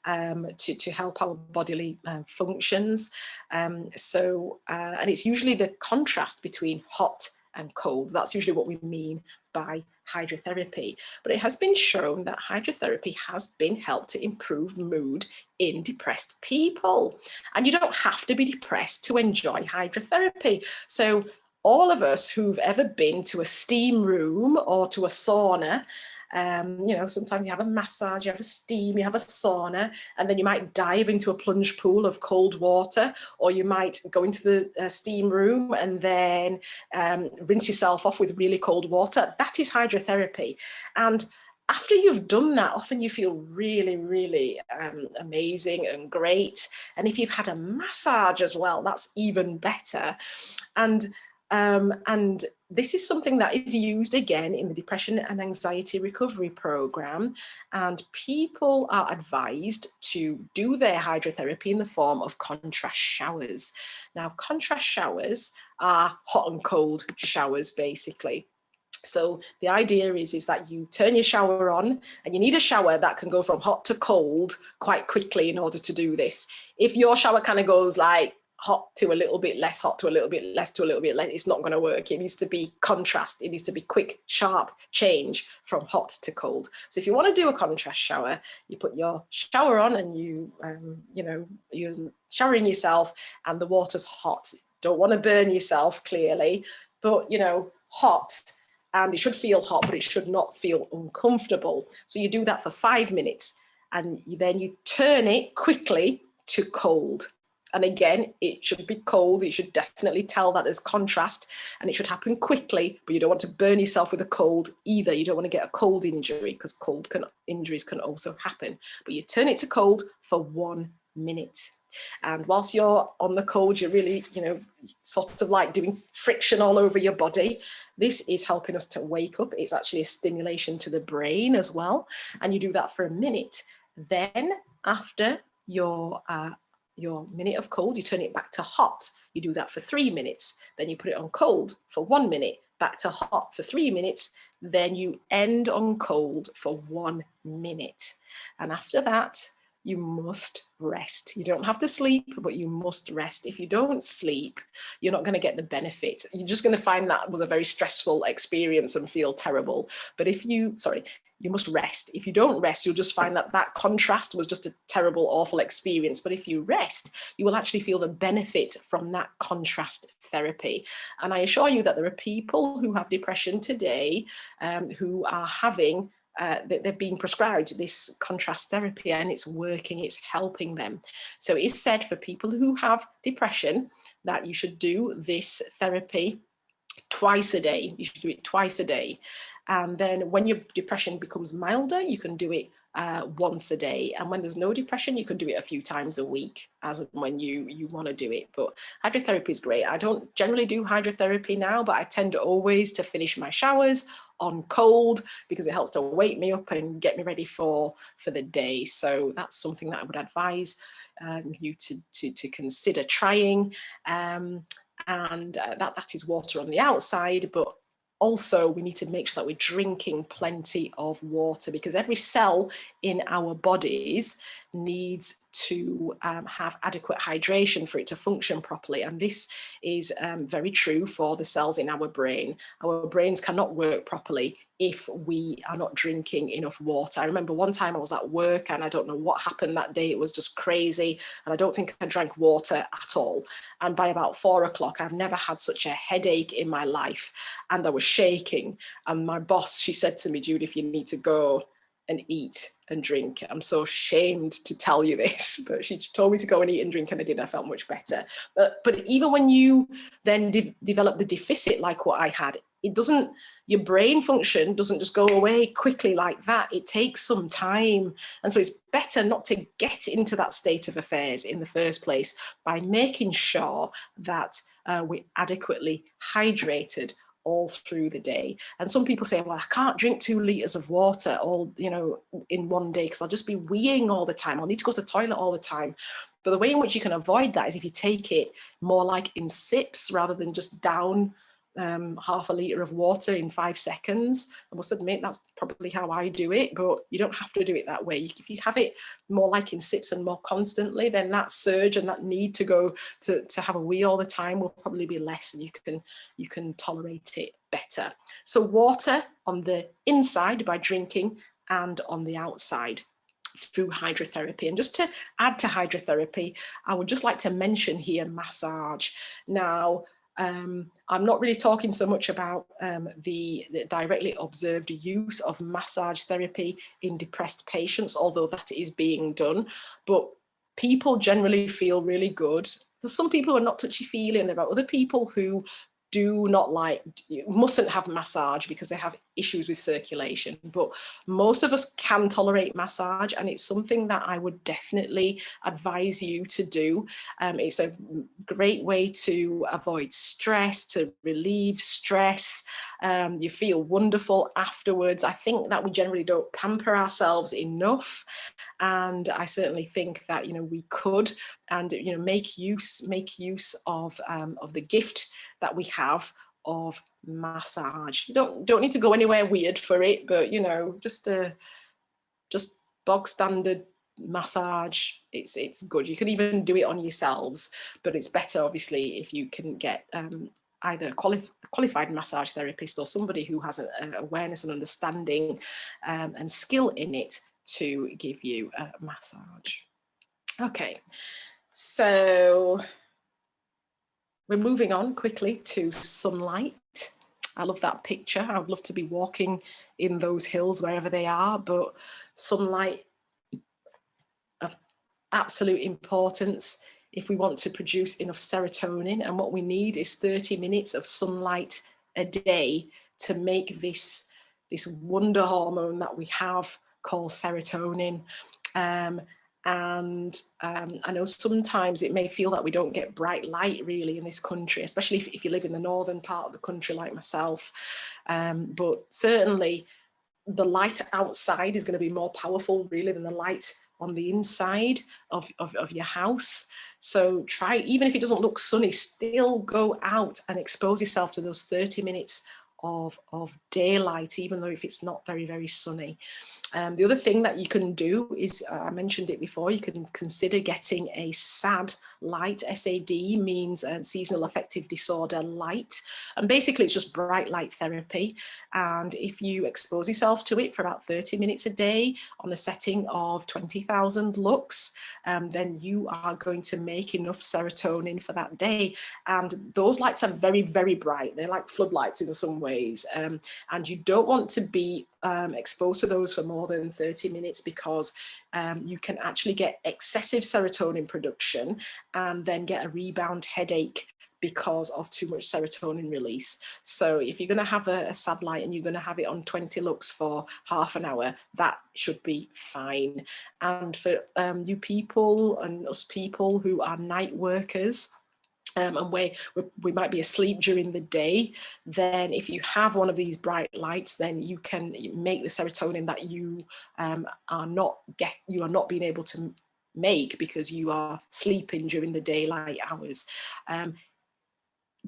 to help our bodily functions. And it's usually the contrast between hot and cold. That's usually what we mean by hydrotherapy. But it has been shown that hydrotherapy has been helped to improve mood in depressed people. And you don't have to be depressed to enjoy hydrotherapy. So all of us who've ever been to a steam room or to a sauna, you know, sometimes you have a massage, you have a steam, you have a sauna, and then you might dive into a plunge pool of cold water, or you might go into the steam room and then rinse yourself off with really cold water. That is hydrotherapy. And after you've done that, often you feel really, really amazing and great. And if you've had a massage as well, that's even better. And this is something that is used again in the depression and anxiety recovery program. And people are advised to do their hydrotherapy in the form of contrast showers. Now, contrast showers are hot and cold showers, basically. So the idea is that you turn your shower on, and you need a shower that can go from hot to cold quite quickly in order to do this. If your shower kind of goes like hot to a little bit less, hot to a little bit less, to a little bit less, it's not going to work. It needs to be contrast. It needs to be quick, sharp change from hot to cold. So if you want to do a contrast shower, you put your shower on and you know, you're showering yourself and the water's hot. Don't want to burn yourself, clearly, but, you know, hot. And it should feel hot, but it should not feel uncomfortable. So you do that for 5 minutes, and then you turn it quickly to cold. And again, it should be cold. You should definitely tell that there's contrast, and it should happen quickly, but you don't want to burn yourself with a cold either. You don't want to get a cold injury, because injuries can also happen. But you turn it to cold for 1 minute. And whilst you're on the cold, you're really, you know, sort of like doing friction all over your body. This is helping us to wake up. It's actually a stimulation to the brain as well. And you do that for 1 minute. Then after your minute of cold, you turn it back to hot. You do that for 3 minutes. Then you put it on cold for 1 minute, back to hot for 3 minutes. Then you end on cold for 1 minute. And after that, you must rest. You don't have to sleep, but you must rest. If you don't sleep, you're not going to get the benefit. You're just going to find that was a very stressful experience and feel terrible. But you must rest. If you don't rest, you'll just find that contrast was just a terrible, awful experience. But if you rest, you will actually feel the benefit from that contrast therapy. And I assure you that there are people who have depression today who are having they've been prescribed this contrast therapy, and it's working, it's helping them. So it's said for people who have depression that you should do this therapy twice a day. You should do it twice a day. And then when your depression becomes milder, you can do it once a day. And when there's no depression, you can do it a few times a week, as and when you want to do it. But hydrotherapy is great. I don't generally do hydrotherapy now, but I tend always to finish my showers on cold, because it helps to wake me up and get me ready for the day. So that's something that I would advise you to consider trying. And that is water on the outside, but also we need to make sure that we're drinking plenty of water, because every cell in our bodies needs to have adequate hydration for it to function properly. And this is very true for the cells in our brain. Our brains cannot work properly if we are not drinking enough water. I remember one time I was at work, and I don't know what happened that day. It was just crazy. And I don't think I drank water at all. And by about 4 o'clock, I've never had such a headache in my life. And I was shaking. And my boss, she said to me, "Judith, you need to go and eat and drink." I'm so ashamed to tell you this, but she told me to go and eat and drink, and I did. I felt much better. But even when you then develop the deficit like what I had, your brain function doesn't just go away quickly like that. It takes some time. And so it's better not to get into that state of affairs in the first place by making sure that we're adequately hydrated all through the day. And some people say, well, I can't drink 2 liters of water in one day, because I'll just be weeing all the time. I'll need to go to the toilet all the time. But the way in which you can avoid that is if you take it more like in sips rather than just down half a litre of water in 5 seconds. I must admit that's probably how I do it, but you don't have to do it that way. If you have it more like in sips and more constantly, then that surge and that need to go to have a wee all the time will probably be less, and you can tolerate it better. So water on the inside by drinking, and on the outside through hydrotherapy. And just to add to hydrotherapy, I would just like to mention here massage. Now, I'm not really talking so much about the directly observed use of massage therapy in depressed patients, although that is being done. But people generally feel really good. There's some people who are not touchy-feely, and there are other people who do not mustn't have massage because they have issues with circulation. But most of us can tolerate massage, and it's something that I would definitely advise you to do. It's a great way to avoid stress, to relieve stress. You feel wonderful afterwards. I think that we generally don't pamper ourselves enough. And I certainly think that, we could, and, make use of the gift that we have of massage. You don't need to go anywhere weird for it, but, just bog standard massage. It's good. You can even do it on yourselves, but it's better, obviously, if you can get either a qualified massage therapist or somebody who has an awareness and understanding and skill in it to give you a massage. Okay, so we're moving on quickly to sunlight. I love that picture. I would love to be walking in those hills wherever they are, but sunlight of absolute importance if we want to produce enough serotonin, and what we need is 30 minutes of sunlight a day to make this wonder hormone that we have called serotonin. And I know sometimes it may feel that we don't get bright light really in this country, especially if you live in the northern part of the country like myself. But certainly the light outside is going to be more powerful really than the light on the inside of your house. So try, even if it doesn't look sunny, still go out and expose yourself to those 30 minutes of daylight, even though if it's not very, very sunny. The other thing that you can do is, I mentioned it before, you can consider getting a SAD light. SAD means seasonal affective disorder light. And basically it's just bright light therapy. And if you expose yourself to it for about 30 minutes a day on a setting of 20,000 lux, then you are going to make enough serotonin for that day. And those lights are very, very bright. They're like floodlights in some ways. And you don't want to be exposed to those for more than 30 minutes because you can actually get excessive serotonin production and then get a rebound headache because of too much serotonin release. So if you're going to have a SAD light and you're going to have it on 20 lux for half an hour, that should be fine. And for you people and us people who are night workers, and we might be asleep during the day, then if you have one of these bright lights, then you can make the serotonin that you are not being able to make because you are sleeping during the daylight hours.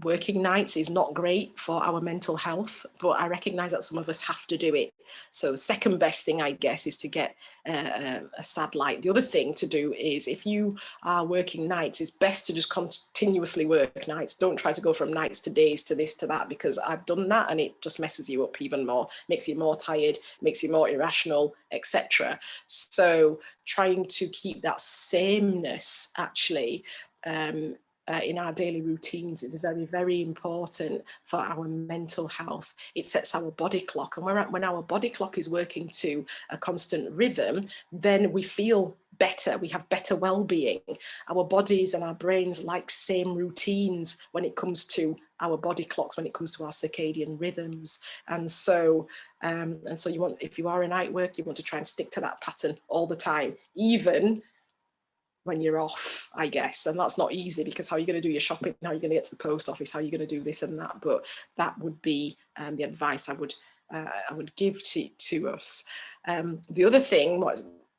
Working nights is not great for our mental health, but I recognize that some of us have to do it. So second best thing, I guess, is to get a SAD light. The other thing to do is if you are working nights, it's best to just continuously work nights. Don't try to go from nights to days to this to that, because I've done that and it just messes you up even more, makes you more tired, makes you more irrational, etc. So trying to keep that sameness actually in our daily routines is very, very important for our mental health. It sets our body clock, and when our body clock is working to a constant rhythm, then we feel better, we have better well-being. Our bodies and our brains like same routines when it comes to our body clocks, when it comes to our circadian rhythms. And so you want, if you are a night work, you want to try and stick to that pattern all the time, even when you're off, I guess. And that's not easy, because how are you going to do your shopping? How are you going to get to the post office? How are you going to do this and that? But that would be the advice I would give to us. The other thing,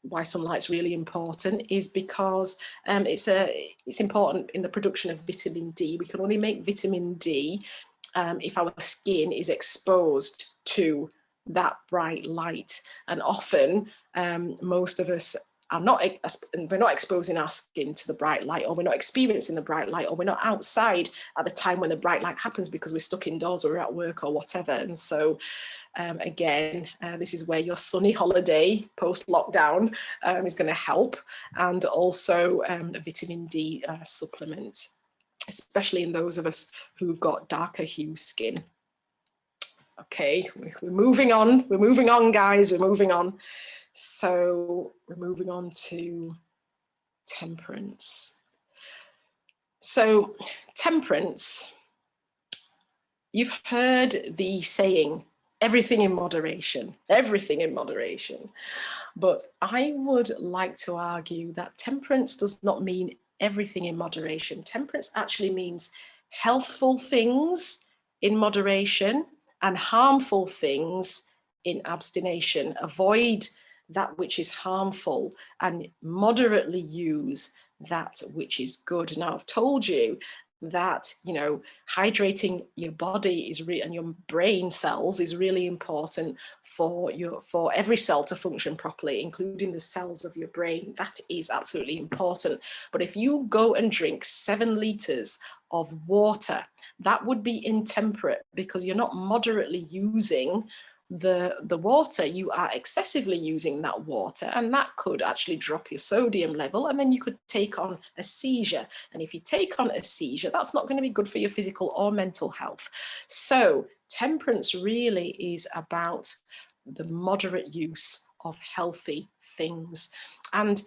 why sunlight's really important, is because it's important in the production of vitamin D. We can only make vitamin D if our skin is exposed to that bright light. And often most of us we're not exposing our skin to the bright light, or we're not experiencing the bright light, or we're not outside at the time when the bright light happens because we're stuck indoors or we're at work or whatever. And so again, this is where your sunny holiday post-lockdown is going to help, and also a vitamin D supplement. especially in those of us who've got darker hue skin. Okay, we're moving on, guys, we're moving on. So we're moving on to temperance. So temperance, you've heard the saying, everything in moderation, everything in moderation. But I would like to argue that temperance does not mean everything in moderation. Temperance actually means healthful things in moderation and harmful things in abstination. Avoid that which is harmful and moderately use that which is good. Now, I've told you that, you know, hydrating your body is and your brain cells is really important for every cell to function properly, including the cells of your brain. That is absolutely important. But if you go and drink 7 liters of water, that would be intemperate, because you're not moderately using the water, you are excessively using that water, and that could actually drop your sodium level, and then you could take on a seizure. And if you take on a seizure, that's not going to be good for your physical or mental health. So temperance really is about the moderate use of healthy things. And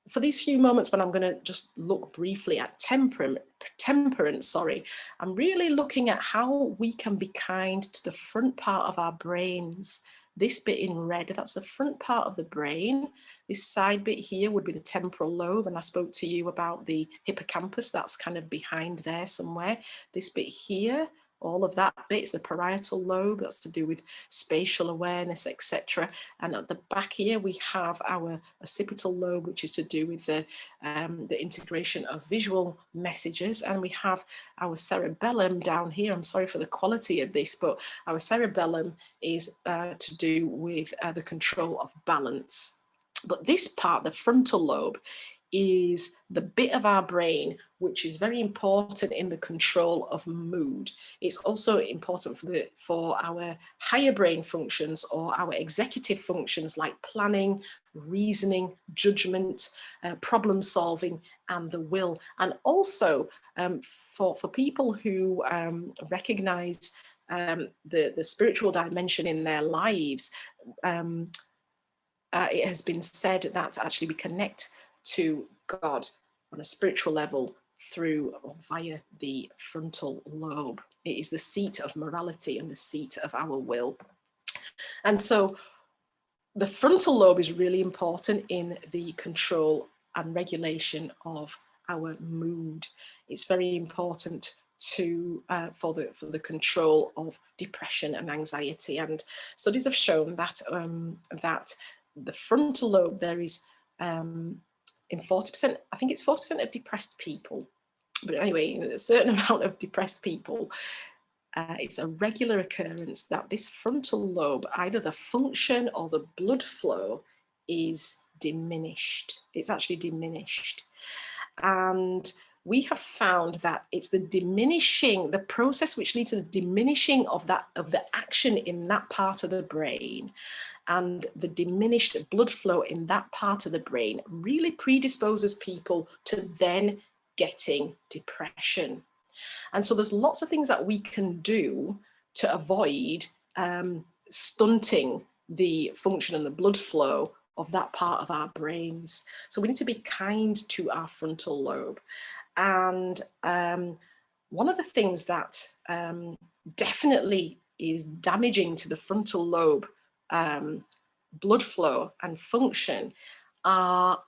for these few moments when I'm going to just look briefly at temperance, I'm really looking at how we can be kind to the front part of our brains. This bit in red, that's the front part of the brain. This side bit here would be the temporal lobe, and I spoke to you about the hippocampus, that's kind of behind there somewhere. This bit here, all of that bit is the parietal lobe, that's to do with spatial awareness, etc. And at the back here, we have our occipital lobe, which is to do with the integration of visual messages. And we have our cerebellum down here. I'm sorry for the quality of this, but our cerebellum is to do with the control of balance. But this part, the frontal lobe, is the bit of our brain which is very important in the control of mood. It's also important for our higher brain functions, or our executive functions like planning, reasoning, judgment, problem solving, and the will. And also for people who recognize the spiritual dimension in their lives, it has been said that actually we connect to God on a spiritual level through or via the frontal lobe. It is the seat of morality and the seat of our will. And so the frontal lobe is really important in the control and regulation of our mood. It's very important for the control of depression and anxiety. And studies have shown that that the frontal lobe, there is in 40%, I think it's 40% of depressed people, but anyway, a certain amount of depressed people, it's a regular occurrence that this frontal lobe, either the function or the blood flow, is diminished. It's actually diminished. And we have found that it's the process which leads to the diminishing of the action in that part of the brain, and the diminished blood flow in that part of the brain really predisposes people to then getting depression. And so there's lots of things that we can do to avoid stunting the function and the blood flow of that part of our brains. So we need to be kind to our frontal lobe. And one of the things that definitely is damaging to the frontal lobe blood flow and function are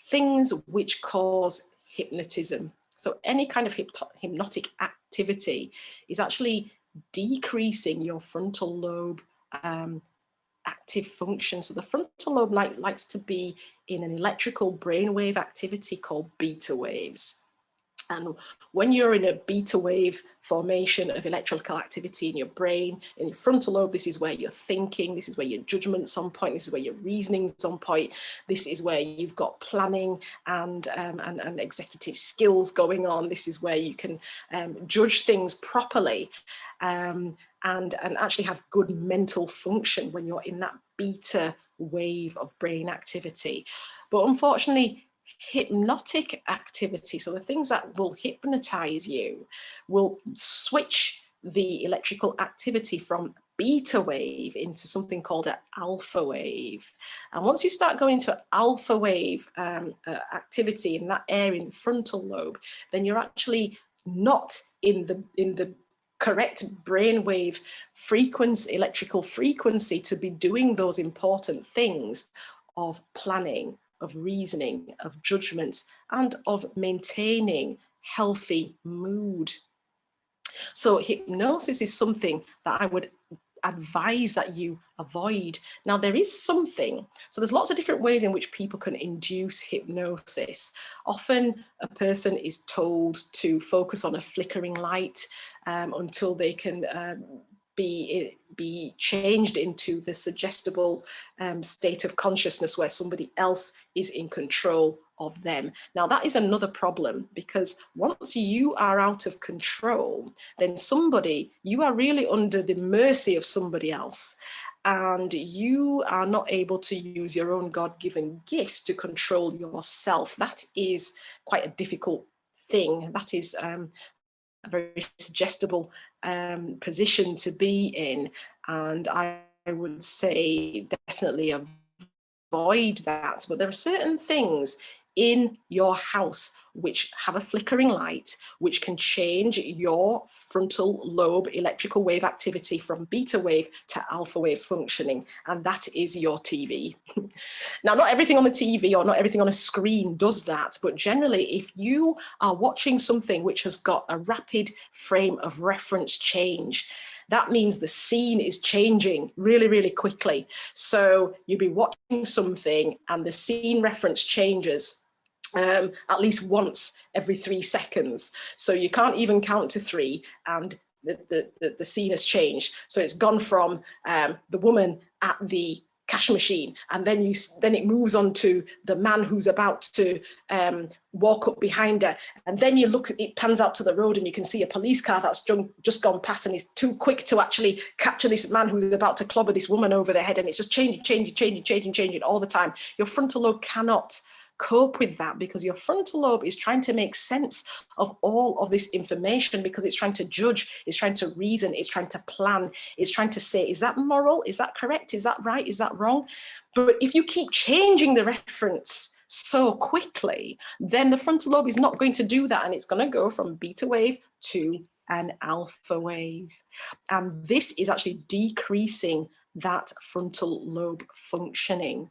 things which cause hypnotism. So any kind of hypnotic activity is actually decreasing your frontal lobe active function. So the frontal lobe likes to be in an electrical brainwave activity called beta waves. And when you're in a beta wave formation of electrical activity in your brain, in your frontal lobe, this is where you're thinking, this is where your judgment's on point, this is where your reasoning's on point, this is where you've got planning and executive skills going on, this is where you can judge things properly and actually have good mental function when you're in that beta wave of brain activity. But unfortunately, hypnotic activity, so the things that will hypnotize you, will switch the electrical activity from beta wave into something called an alpha wave. And once you start going to alpha wave activity in that area, in the frontal lobe, then you're actually not in the correct brainwave frequency, electrical frequency, to be doing those important things of planning, of reasoning, of judgment, and of maintaining healthy mood. So hypnosis is something that I would advise that you avoid. Now, there is something, so there's lots of different ways in which people can induce hypnosis. Often a person is told to focus on a flickering light until they can be changed into the suggestible state of consciousness where somebody else is in control of them. Now, that is another problem, because once you are out of control, then you are really under the mercy of somebody else, and you are not able to use your own God-given gifts to control yourself. That is quite a difficult thing. That is a very suggestible position to be in, and I would say definitely avoid that. But there are certain things in your house which have a flickering light, which can change your frontal lobe electrical wave activity from beta wave to alpha wave functioning, and that is your TV. Now, not everything on the TV or not everything on a screen does that, but generally, if you are watching something which has got a rapid frame of reference change, that means the scene is changing really, really quickly. So you'll be watching something and the scene reference changes at least once every 3 seconds. So you can't even count to 3 and the scene has changed. So it's gone from the woman at the cash machine, and then it moves on to the man who's about to walk up behind her, and then it pans out to the road and you can see a police car that's just gone past and is too quick to actually capture this man who's about to clobber this woman over the head, and it's just changing all the time. Your frontal lobe cannot cope with that, because your frontal lobe is trying to make sense of all of this information, because it's trying to judge, it's trying to reason, it's trying to plan, it's trying to say, is that moral, is that correct, is that right, is that wrong? But if you keep changing the reference so quickly, then the frontal lobe is not going to do that, and it's going to go from beta wave to an alpha wave, and this is actually decreasing that frontal lobe functioning.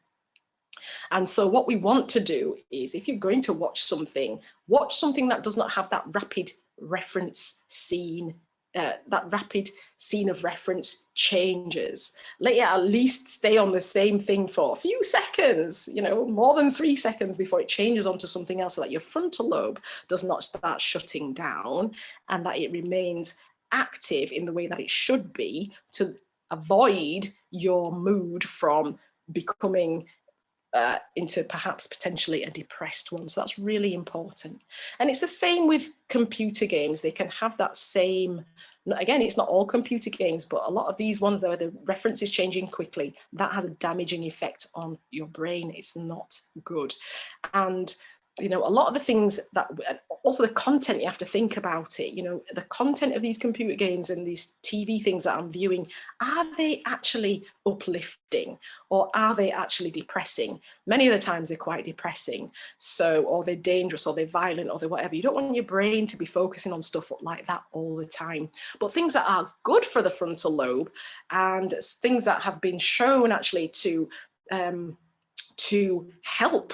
And so what we want to do is, if you're going to watch something that does not have that rapid reference scene, that rapid scene of reference changes. Let it at least stay on the same thing for a few seconds, more than 3 seconds before it changes onto something else, so that your frontal lobe does not start shutting down, and that it remains active in the way that it should be, to avoid your mood from becoming into perhaps potentially a depressed one. So that's really important. And it's the same with computer games. They can have that same, again, it's not all computer games, but a lot of these ones where the reference is changing quickly, that has a damaging effect on your brain. It's not good. And a lot of the things that, also the content, you have to think about it. The content of these computer games and these TV things that I'm viewing, are they actually uplifting, or are they actually depressing? Many of the times they're quite depressing. So, or they're dangerous, or they're violent, or they're whatever. You don't want your brain to be focusing on stuff like that all the time. But things that are good for the frontal lobe, and things that have been shown actually to help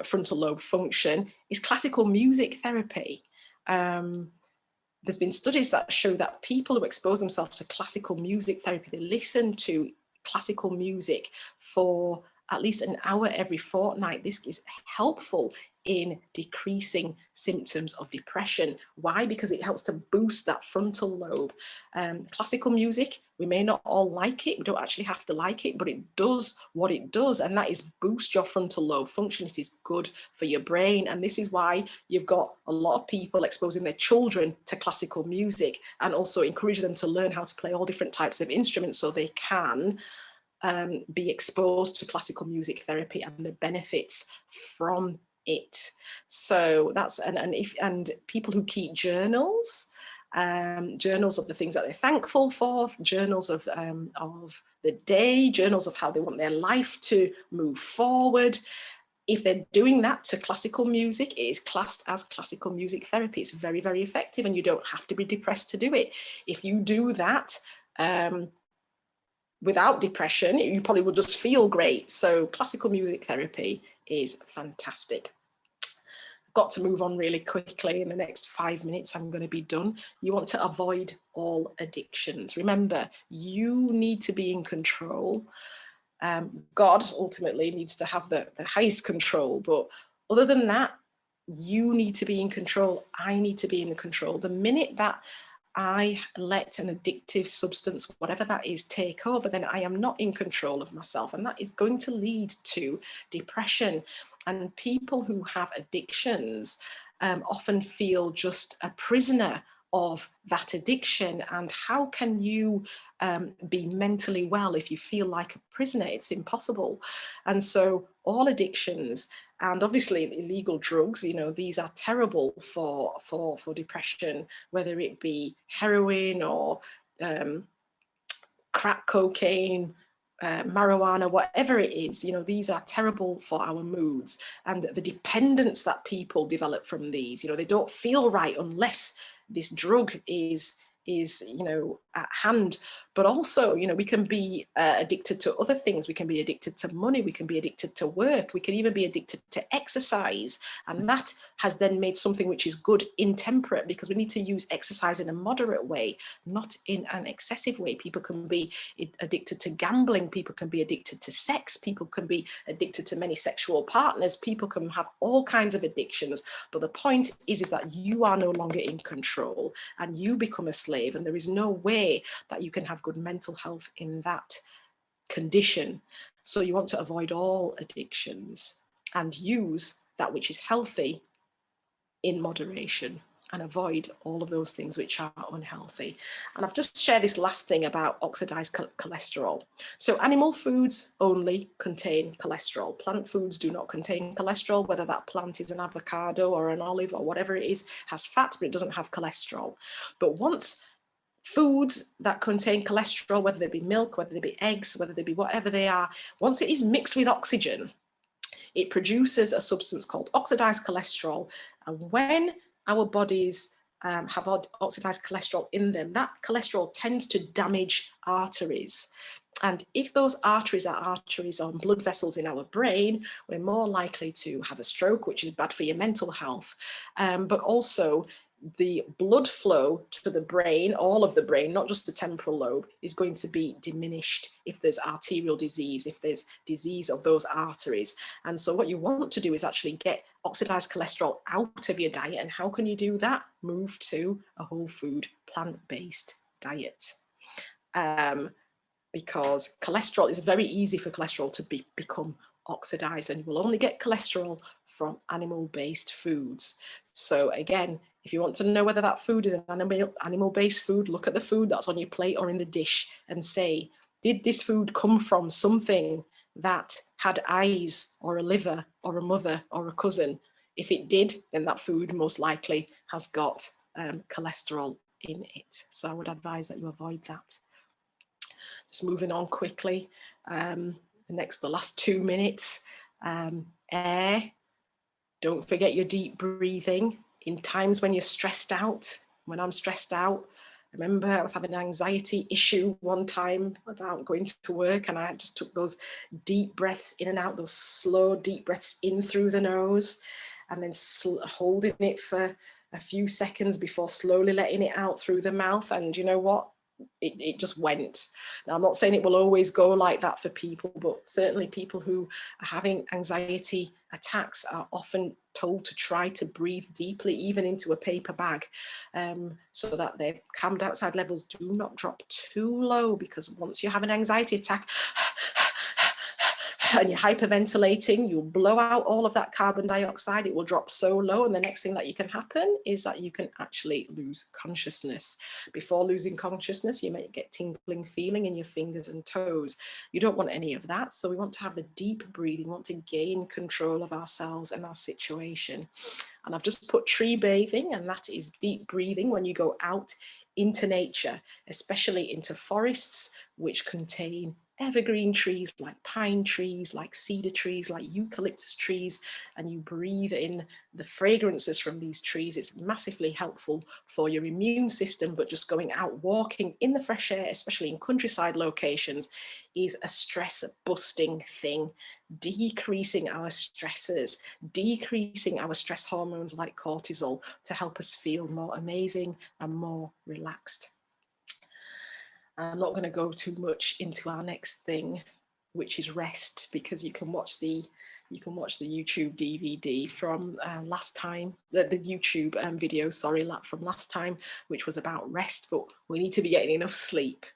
frontal lobe function, is classical music therapy. There's been studies that show that people who expose themselves to classical music therapy, they listen to classical music for at least an hour every fortnight. This is helpful in decreasing symptoms of depression. Why? Because it helps to boost that frontal lobe. Classical music, we may not all like it, we don't actually have to like it, but it does what it does, and that is boost your frontal lobe function. It is good for your brain, and this is why you've got a lot of people exposing their children to classical music, and also encourage them to learn how to play all different types of instruments so they can be exposed to classical music therapy and the benefits from it. So that's, and people who keep journals, journals of the things that they're thankful for, journals of the day, journals of how they want their life to move forward. If they're doing that to classical music, it is classed as classical music therapy. It's very, very effective, and you don't have to be depressed to do it. If you do that without depression, you probably will just feel great. So classical music therapy is fantastic. Got to move on really quickly. In the next 5 minutes, I'm going to be done. You want to avoid all addictions. Remember, you need to be in control. God ultimately needs to have the highest control, but other than that, you need to be in control. I need to be in the control. The minute that I let an addictive substance, whatever that is, take over, then I am not in control of myself, and that is going to lead to depression. And people who have addictions often feel just a prisoner of that addiction. And how can you be mentally well if you feel like a prisoner? It's impossible. And so all addictions, and obviously illegal drugs, you know, these are terrible for depression, whether it be heroin or crack cocaine, marijuana, whatever it is, you know, these are terrible for our moods. And the dependence that people develop from these, you know, they don't feel right unless this drug is, you know, at hand. But also, you know, we can be addicted to other things. We can be addicted to money. We can be addicted to work. We can even be addicted to exercise. And that has then made something which is good intemperate, because we need to use exercise in a moderate way, not in an excessive way. People can be addicted to gambling. People can be addicted to sex. People can be addicted to many sexual partners. People can have all kinds of addictions. But the point is that you are no longer in control and you become a slave. And there is no way that you can have good mental health in that condition. So you want to avoid all addictions and use that which is healthy in moderation, and avoid all of those things which are unhealthy. And I've just shared this last thing about oxidized cholesterol. So animal foods only contain cholesterol. Plant foods do not contain cholesterol. Whether that plant is an avocado or an olive or whatever it is, has fat, but it doesn't have cholesterol. But once foods that contain cholesterol, whether they be milk, whether they be eggs, whether they be whatever they are, once it is mixed with oxygen, it produces a substance called oxidized cholesterol. And when our bodies have oxidized cholesterol in them, that cholesterol tends to damage arteries. And if those arteries are arteries or blood vessels in our brain, we're more likely to have a stroke, which is bad for your mental health. But also, the blood flow to the brain, all of the brain, not just the temporal lobe, is going to be diminished if there's arterial disease, if there's disease of those arteries. And so what you want to do is actually get oxidized cholesterol out of your diet. And how can you do that? Move to a whole food, plant-based diet. Because cholesterol, is very easy for cholesterol to become oxidized, and you will only get cholesterol from animal-based foods. So again, if you want to know whether that food is an animal-based food, look at the food that's on your plate or in the dish and say, did this food come from something that had eyes or a liver or a mother or a cousin? If it did, then that food most likely has got cholesterol in it. So I would advise that you avoid that. Just moving on quickly. The last 2 minutes. Air. Don't forget your deep breathing. In times when you're stressed out, when I'm stressed out, I remember I was having an anxiety issue one time about going to work, and I just took those deep breaths in and out, those slow deep breaths in through the nose, and then holding it for a few seconds before slowly letting it out through the mouth. And you know what? It just went. Now, I'm not saying it will always go like that for people, but certainly people who are having anxiety attacks are often told to try to breathe deeply, even into a paper bag, so that their carbon dioxide levels do not drop too low, because once you have an anxiety attack, and you're hyperventilating, you'll blow out all of that carbon dioxide. It will drop so low, and the next thing that you can happen is that you can actually lose consciousness. Before losing consciousness, you might get tingling feeling in your fingers and toes. You don't want any of that, so we want to have the deep breathing. We want to gain control of ourselves and our situation. And I've just put tree bathing, and that is deep breathing when you go out into nature, especially into forests which contain evergreen trees like pine trees, like cedar trees, like eucalyptus trees, and you breathe in the fragrances from these trees. It's massively helpful for your immune system, but just going out walking in the fresh air, especially in countryside locations, is a stress busting thing, decreasing our stresses, decreasing our stress hormones like cortisol to help us feel more amazing and more relaxed. I'm not going to go too much into our next thing, which is rest, because you can watch the YouTube DVD from last time, the YouTube video, sorry, from last time, which was about rest. But we need to be getting enough sleep,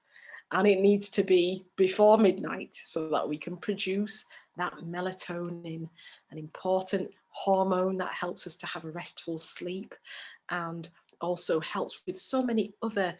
and it needs to be before midnight so that we can produce that melatonin, an important hormone that helps us to have a restful sleep, and also helps with so many other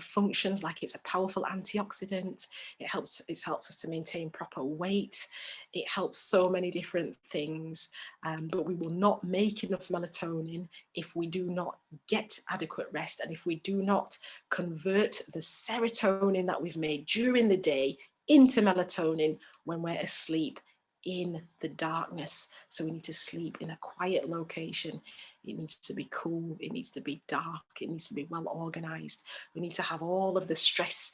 functions, like it's a powerful antioxidant. It helps us to maintain proper weight. It helps so many different things, but we will not make enough melatonin if we do not get adequate rest, and if we do not convert the serotonin that we've made during the day into melatonin when we're asleep in the darkness. So we need to sleep in a quiet location. It needs to be cool, it needs to be dark, it needs to be well organized. We need to have all of the stress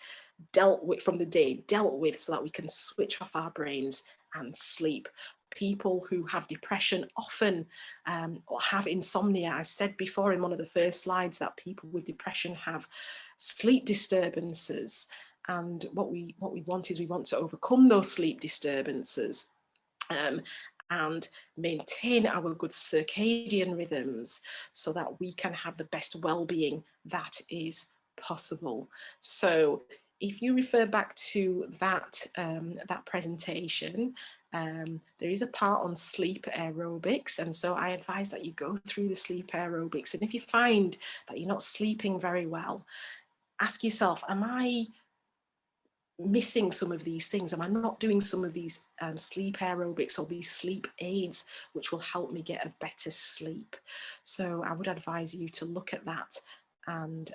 dealt with from the day dealt with so that we can switch off our brains and sleep. People who have depression often have insomnia. I said before in one of the first slides that people with depression have sleep disturbances, and what we want is we want to overcome those sleep disturbances and maintain our good circadian rhythms so that we can have the best well-being that is possible. So if you refer back to that, that presentation, there is a part on sleep aerobics, and so I advise that you go through the sleep aerobics, and if you find that you're not sleeping very well, ask yourself, am I missing some of these things? Am I not doing some of these sleep aerobics or these sleep aids which will help me get a better sleep? So I would advise you to look at that and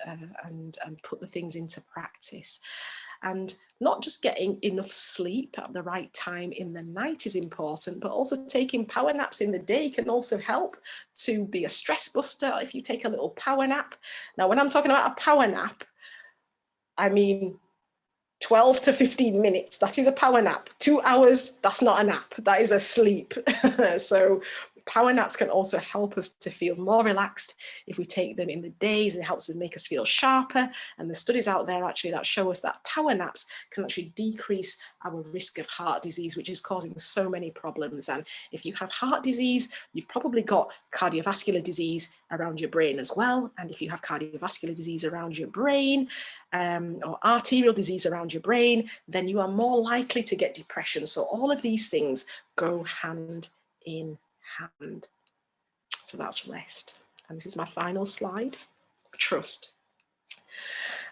put the things into practice. And not just getting enough sleep at the right time in the night is important, but also taking power naps in the day can also help to be a stress buster if you take a little power nap. Now, when I'm talking about a power nap, I mean 12 to 15 minutes, that is a power nap. 2 hours, that's not a nap, that is a sleep. So power naps can also help us to feel more relaxed if we take them in the days. It helps us make us feel sharper. And the studies out there actually that show us that power naps can actually decrease our risk of heart disease, which is causing so many problems. And if you have heart disease, you've probably got cardiovascular disease around your brain as well. And if you have cardiovascular disease around your brain, or arterial disease around your brain, then you are more likely to get depression. So all of these things go hand in hand. So that's rest. And this is my final slide, trust.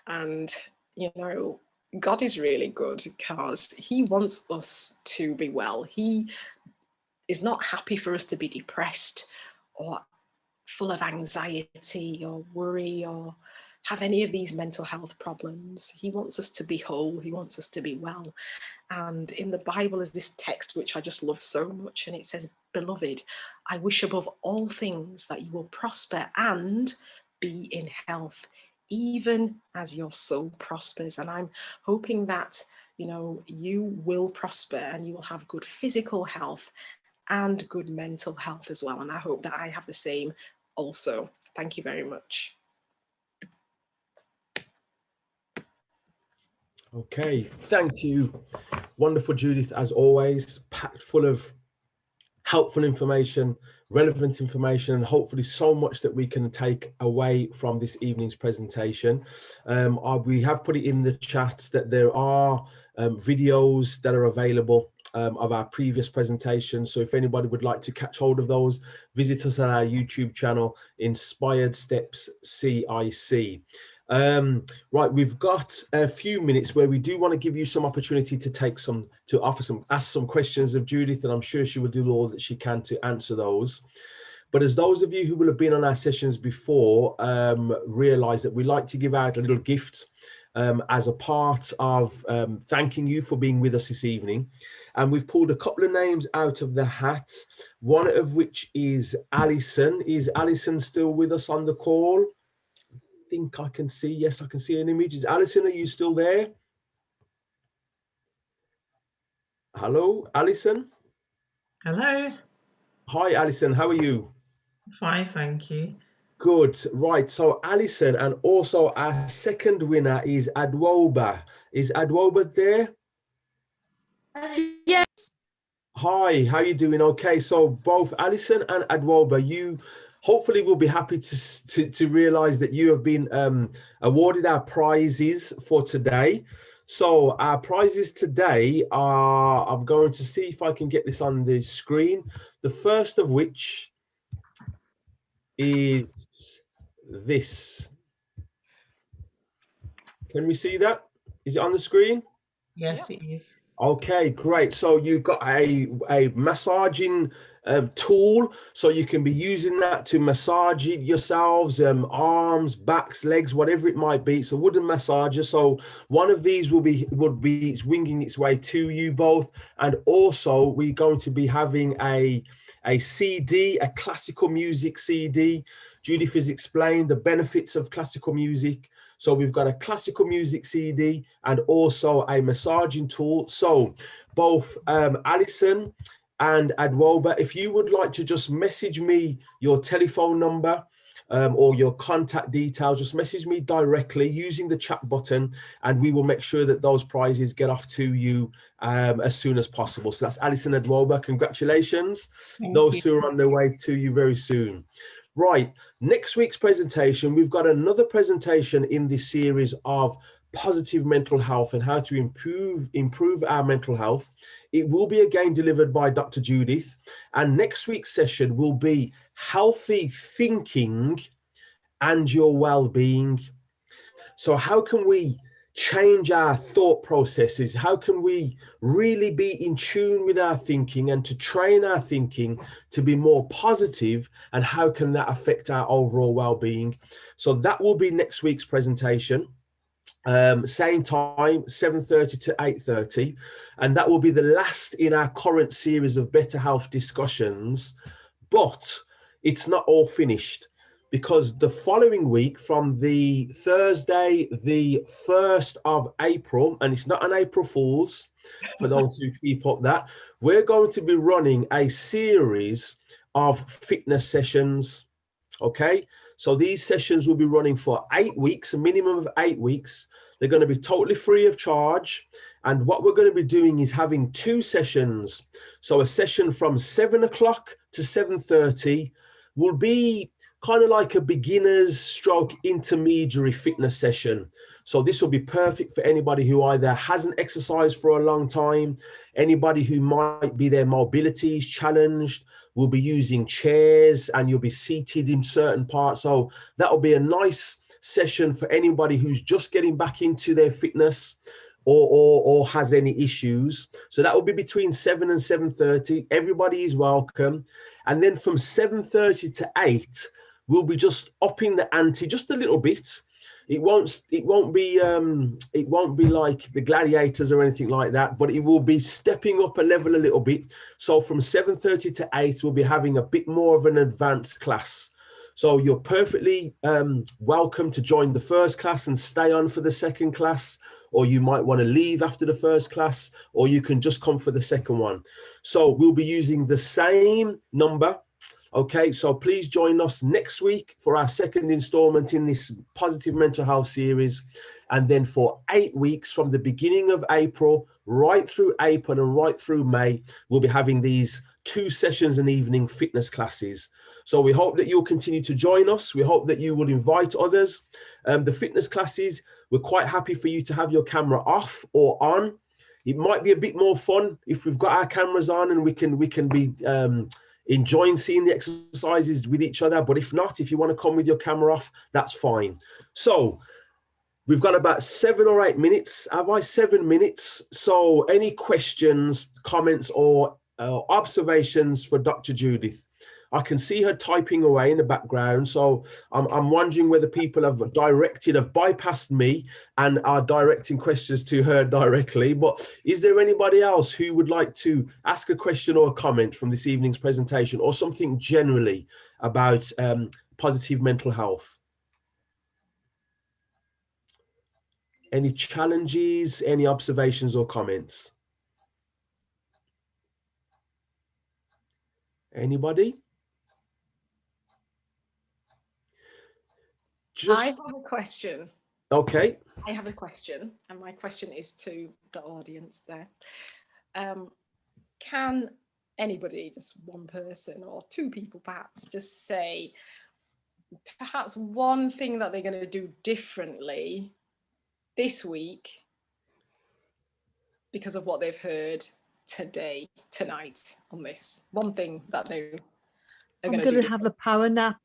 And, you know, God is really good because he wants us to be well. He is not happy for us to be depressed or full of anxiety or worry or have any of these mental health problems. He wants us to be whole. He wants us to be well. And in the Bible is this text, which I just love so much. And it says, "Beloved, I wish above all things that you will prosper and be in health, even as your soul prospers." And I'm hoping that, you know, you will prosper and you will have good physical health and good mental health as well. And I hope that I have the same also. Thank you very much. Okay, thank you. Wonderful, Judith, as always, packed full of helpful information, relevant information, and hopefully so much that we can take away from this evening's presentation. We have put it in the chat that there are videos that are available of our previous presentations. So if anybody would like to catch hold of those, visit us at our YouTube channel, Inspired Steps CIC. Right, we've got a few minutes where we do want to give you some opportunity to ask some questions of Judith, and I'm sure she will do all that she can to answer those. But as those of you who will have been on our sessions before realize that we like to give out a little gift as a part of thanking you for being with us this evening. And we've pulled a couple of names out of the hat, one of which is Alison. Is Alison still with us on the call? I think I can see, yes, I can see an image. Is Alison, are you still there? Hello, Alison? Hello. Hi, Alison, how are you? Fine, thank you. Good, right, so Alison, and also our second winner is Adwoba. Is Adwoba there? Yes. Hi, how are you doing? Okay, so both Alison and Adwoba, you hopefully will be happy to realize that you have been awarded our prizes for today. So our prizes today are, I'm going to see if I can get this on the screen. The first of which is this. Can we see that? Is it on the screen? Yes, it is. Okay, great. So you've got a massaging tool, so you can be using that to massage it yourselves, arms, backs, legs, whatever it might be. It's a wooden massager. So one of these would be it's winging its way to you both, and also we're going to be having a CD, a classical music CD. Judith has explained the benefits of classical music. So we've got a classical music CD and also a massaging tool. So both Alison and Adwoba, if you would like to just message me your telephone number or your contact details, just message me directly using the chat button, and we will make sure that those prizes get off to you as soon as possible. So that's Alison and Adwoba. Congratulations. Those two are on their way to you very soon. Right, next week's presentation, we've got another presentation in this series of positive mental health and how to improve our mental health. It will be again delivered by Dr. Judith, and next week's session will be healthy thinking and your well-being. So how can we change our thought processes? How can we really be in tune with our thinking and to train our thinking to be more positive, and how can that affect our overall well-being? So that will be next week's presentation. Same time, 7:30 to 8:30, and that will be the last in our current series of better health discussions. But it's not all finished, because the following week, from the Thursday, the 1st of April, and it's not an April Fool's, for those who keep up that, we're going to be running a series of fitness sessions, okay? So these sessions will be running for 8 weeks, a minimum of 8 weeks. They're going to be totally free of charge. And what we're going to be doing is having 2 sessions. So a session from 7 o'clock to 7:30 will be kind of like a beginner's stroke intermediary fitness session. So this will be perfect for anybody who either hasn't exercised for a long time, anybody who might be their mobility is challenged, will be using chairs, and you'll be seated in certain parts. So that'll be a nice session for anybody who's just getting back into their fitness or has any issues. So that will be between 7 and 7:30. Everybody is welcome. And then from 7:30 to 8, we'll be just upping the ante just a little bit. It won't be like the gladiators or anything like that, but it will be stepping up a level a little bit. So from 7:30 to 8, we'll be having a bit more of an advanced class. So you're perfectly welcome to join the first class and stay on for the second class, or you might want to leave after the first class, or you can just come for the second one. So we'll be using the same number. Okay, so please join us next week for our second installment in this positive mental health series. And then for 8 weeks, from the beginning of April, right through April and right through May, we'll be having these 2 sessions and evening fitness classes. So we hope that you'll continue to join us. We hope that you will invite others. The fitness classes, we're quite happy for you to have your camera off or on. It might be a bit more fun if we've got our cameras on and we can be enjoying seeing the exercises with each other. But if not, if you want to come with your camera off, that's fine. So we've got about 7 or 8 minutes. Have I 7 minutes? So any questions, comments, or observations for Dr. Judith? I can see her typing away in the background. So I'm wondering whether people have bypassed me and are directing questions to her directly. But is there anybody else who would like to ask a question or a comment from this evening's presentation, or something generally about positive mental health? Any challenges, any observations or comments? Anybody? I have a question. Okay. I have a question, and my question is to the audience there. Can anybody, just one person or 2 people perhaps, just say perhaps one thing that they're going to do differently this week because of what they've heard tonight on this? One thing that they are I'm going to have a power nap.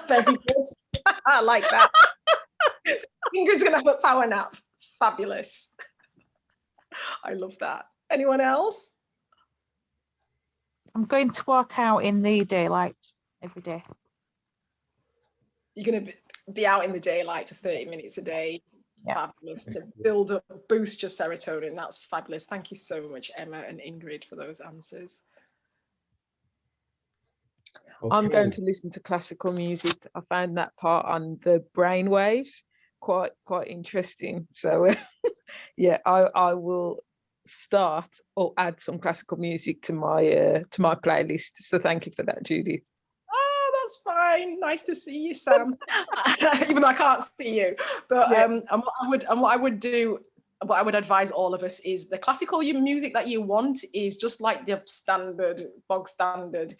Very good. I like that. Ingrid's going to have a power nap. Fabulous. I love that. Anyone else? I'm going to work out in the daylight every day. You're going to be out in the daylight for 30 minutes a day. Yeah. Fabulous. To build up, boost your serotonin. That's fabulous. Thank you so much, Emma and Ingrid, for those answers. Okay. I'm going to listen to classical music. I found that part on the brain waves quite interesting. So yeah, I will start or add some classical music to my playlist. So thank you for that, Judith. Oh, that's fine. Nice to see you, Sam. Even though I can't see you, but Yeah. and what I would advise all of us is the classical music that you want is just like the bog standard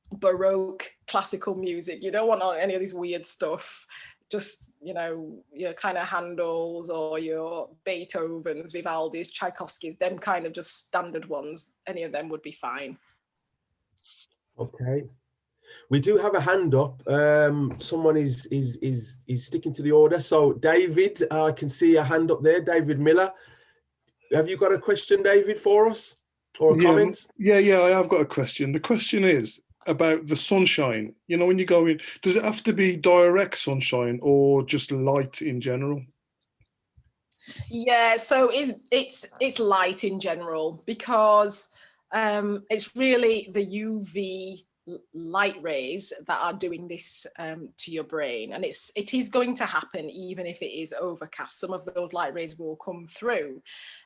Baroque classical music. You don't want any of this weird stuff. Just, you know, your kind of Handels or your Beethovens, Vivaldi's, Tchaikovsky's, them kind of just standard ones. Any of them would be fine. Okay. We do have a hand up. Someone is sticking to the order. So David, I can see a hand up there. David Miller. Have you got a question, David, for us, or a comment? Yeah, I have got a question. The question is about the sunshine. You know, when you go in, does it have to be direct sunshine or just light in general? Yeah, so it's light in general, because it's really the UV light rays that are doing this to your brain, and it is going to happen even if it is overcast. Some of those light rays will come through,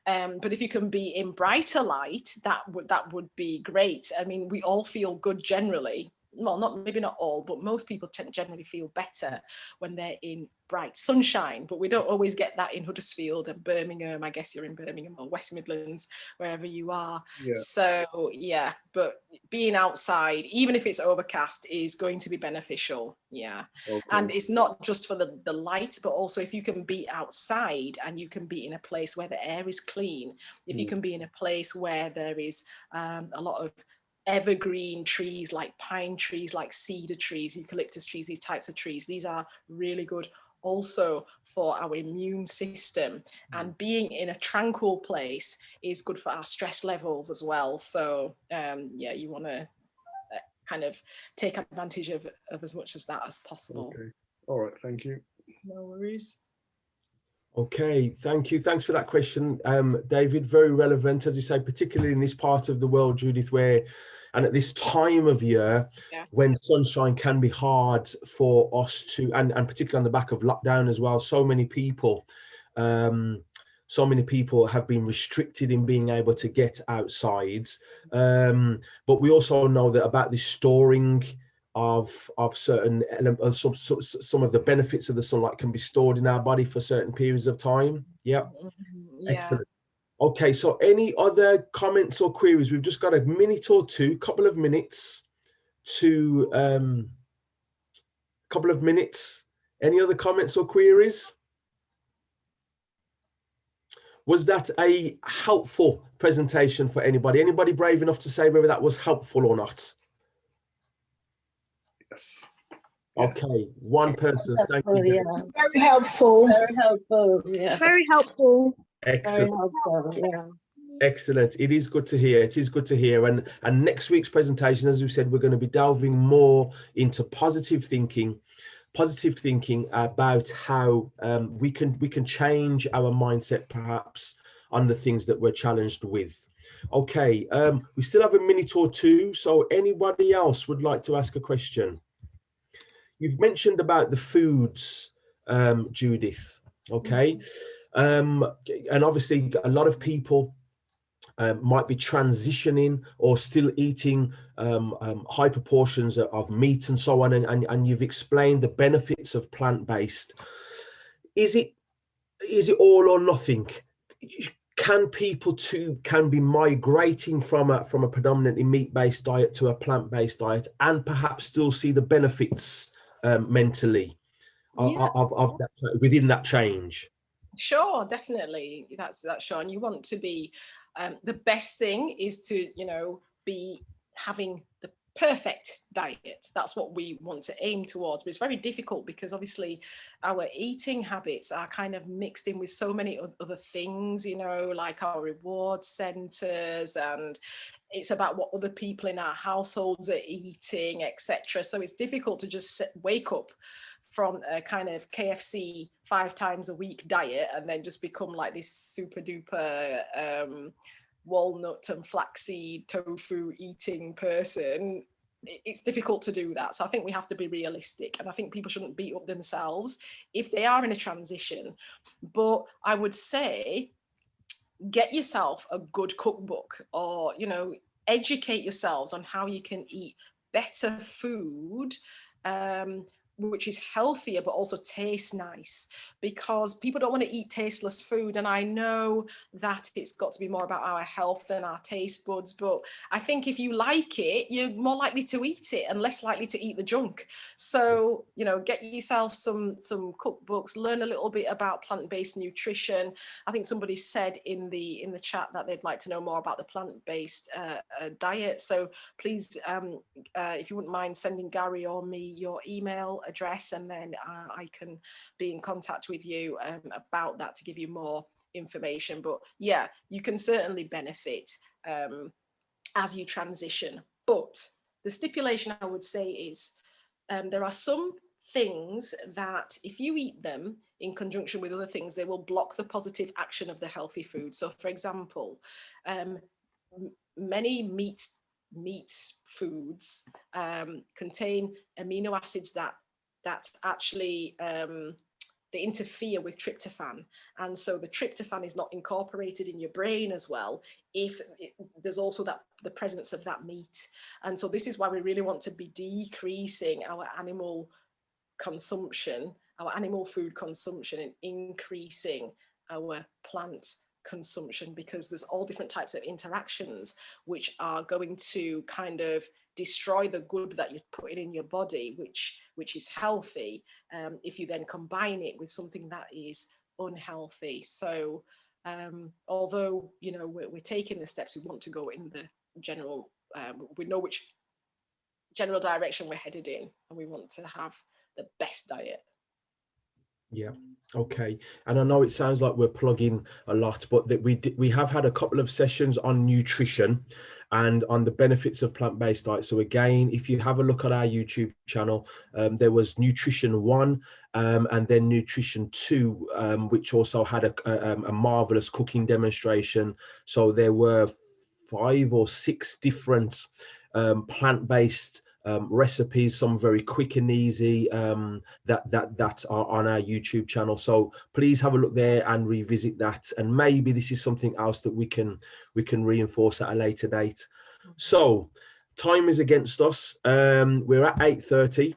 but if you can be in brighter light, that would be great. I mean, we all feel good generally. Well, maybe not all, but most people generally feel better when they're in bright sunshine, but we don't always get that in Huddersfield and Birmingham. I guess you're in Birmingham or West Midlands, wherever you are. Yeah. So yeah, but being outside, even if it's overcast, is going to be beneficial. Yeah. Okay. And it's not just for the light, but also if you can be outside and you can be in a place where the air is clean, if you can be in a place where there is a lot of evergreen trees, like pine trees, like cedar trees, eucalyptus trees, these types of trees, these are really good also for our immune system. And being in a tranquil place is good for our stress levels as well. So yeah, you want to kind of take advantage of as much as that as possible. Okay. All right, thank you. No worries. Okay, thank you. Thanks for that question, David. Very relevant, as you say, particularly in this part of the world, Judith, and at this time of year, when sunshine can be hard for us to, and particularly on the back of lockdown as well, so many people have been restricted in being able to get outside. But we also know that about the storing of certain elements, some of the benefits of the sunlight can be stored in our body for certain periods of time. Yeah. Excellent. Okay, so any other comments or queries? We've just got a minute or two, couple of minutes. Any other comments or queries? Was that a helpful presentation for anybody? Anybody brave enough to say whether that was helpful or not? Yes. Yeah. Okay, one person. Thank you. Yeah. Very helpful. Very helpful. Yeah. Very helpful. Very Excellent. helpful. Yeah. Excellent. It is good to hear. It is good to hear. And next week's presentation, as we said, we're going to be delving more into positive thinking about how we can change our mindset perhaps on the things that we're challenged with. Okay, we still have a minute or two, so anybody else would like to ask a question? You've mentioned about the foods, Judith, okay? And obviously a lot of people might be transitioning or still eating high proportions of meat and so on, and you've explained the benefits of plant-based. Is it all or nothing? Can people can be migrating from a predominantly meat-based diet to a plant-based diet and perhaps still see the benefits mentally of that within that change? Sure, definitely. That's sure. And you want to be the best thing is to, you know, be having the perfect diet. That's what we want to aim towards. But it's very difficult because obviously our eating habits are kind of mixed in with so many other things, you know, like our reward centers, and it's about what other people in our households are eating, etc. So it's difficult to just wake up from a kind of KFC 5 times a week diet and then just become like this super duper walnut and flaxseed tofu eating person. It's difficult to do that. So I think we have to be realistic, and I think people shouldn't beat up themselves if they are in a transition. But I would say get yourself a good cookbook, or, you know, educate yourselves on how you can eat better food, which is healthier but also tastes nice, because people don't want to eat tasteless food. And I know that it's got to be more about our health than our taste buds, but I think if you like it, you're more likely to eat it and less likely to eat the junk. So, you know, get yourself some cookbooks, learn a little bit about plant-based nutrition. I think somebody said in the chat that they'd like to know more about the plant-based diet. So please, if you wouldn't mind sending Gary or me your email address, and then I can be in contact with you about that to give you more information. But yeah, you can certainly benefit as you transition. But the stipulation I would say is there are some things that if you eat them in conjunction with other things, they will block the positive action of the healthy food. So for example, many meat foods contain amino acids that actually they interfere with tryptophan, and so the tryptophan is not incorporated in your brain as well if there's also the presence of that meat. And so this is why we really want to be decreasing our animal consumption, our animal food consumption, and increasing our plant consumption, because there's all different types of interactions which are going to kind of destroy the good that you're putting in your body, which is healthy, if you then combine it with something that is unhealthy. So although, you know, we're taking the steps, we want to go in the general, we know which general direction we're headed in, and we want to have the best diet. Yeah. Okay. And I know it sounds like we're plugging a lot, but that we have had a couple of sessions on nutrition and on the benefits of plant-based diet. So again, if you have a look at our YouTube channel, there was Nutrition 1 and then Nutrition 2, which also had a marvelous cooking demonstration. So there were 5 or 6 different plant-based recipes, some very quick and easy, that are on our YouTube channel. So please have a look there and revisit that, and maybe this is something else that we can reinforce at a later date. So time is against us. We're at 8:30,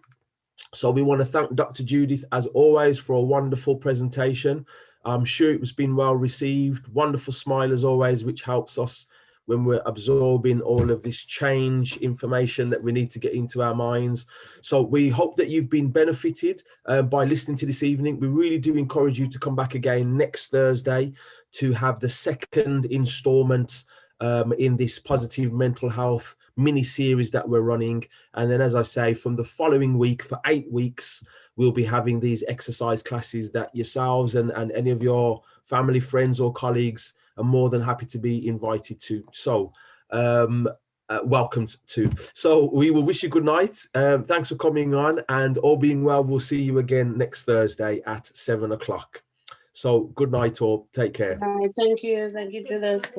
so we want to thank Dr. Judith as always for a wonderful presentation. I'm sure it was been well received. Wonderful smile as always, which helps us when we're absorbing all of this change information that we need to get into our minds. So we hope that you've been benefited by listening to this evening. We really do encourage you to come back again next Thursday to have the second installment in this positive mental health mini series that we're running. And then, as I say, from the following week for 8 weeks, we'll be having these exercise classes that yourselves and any of your family, friends or colleagues are more than happy to be invited to. So welcome to. So we will wish you good night. Thanks for coming on, and all being well, we'll see you again next Thursday at 7 o'clock. So good night all. Take care. Thank you. Thank you, Judith.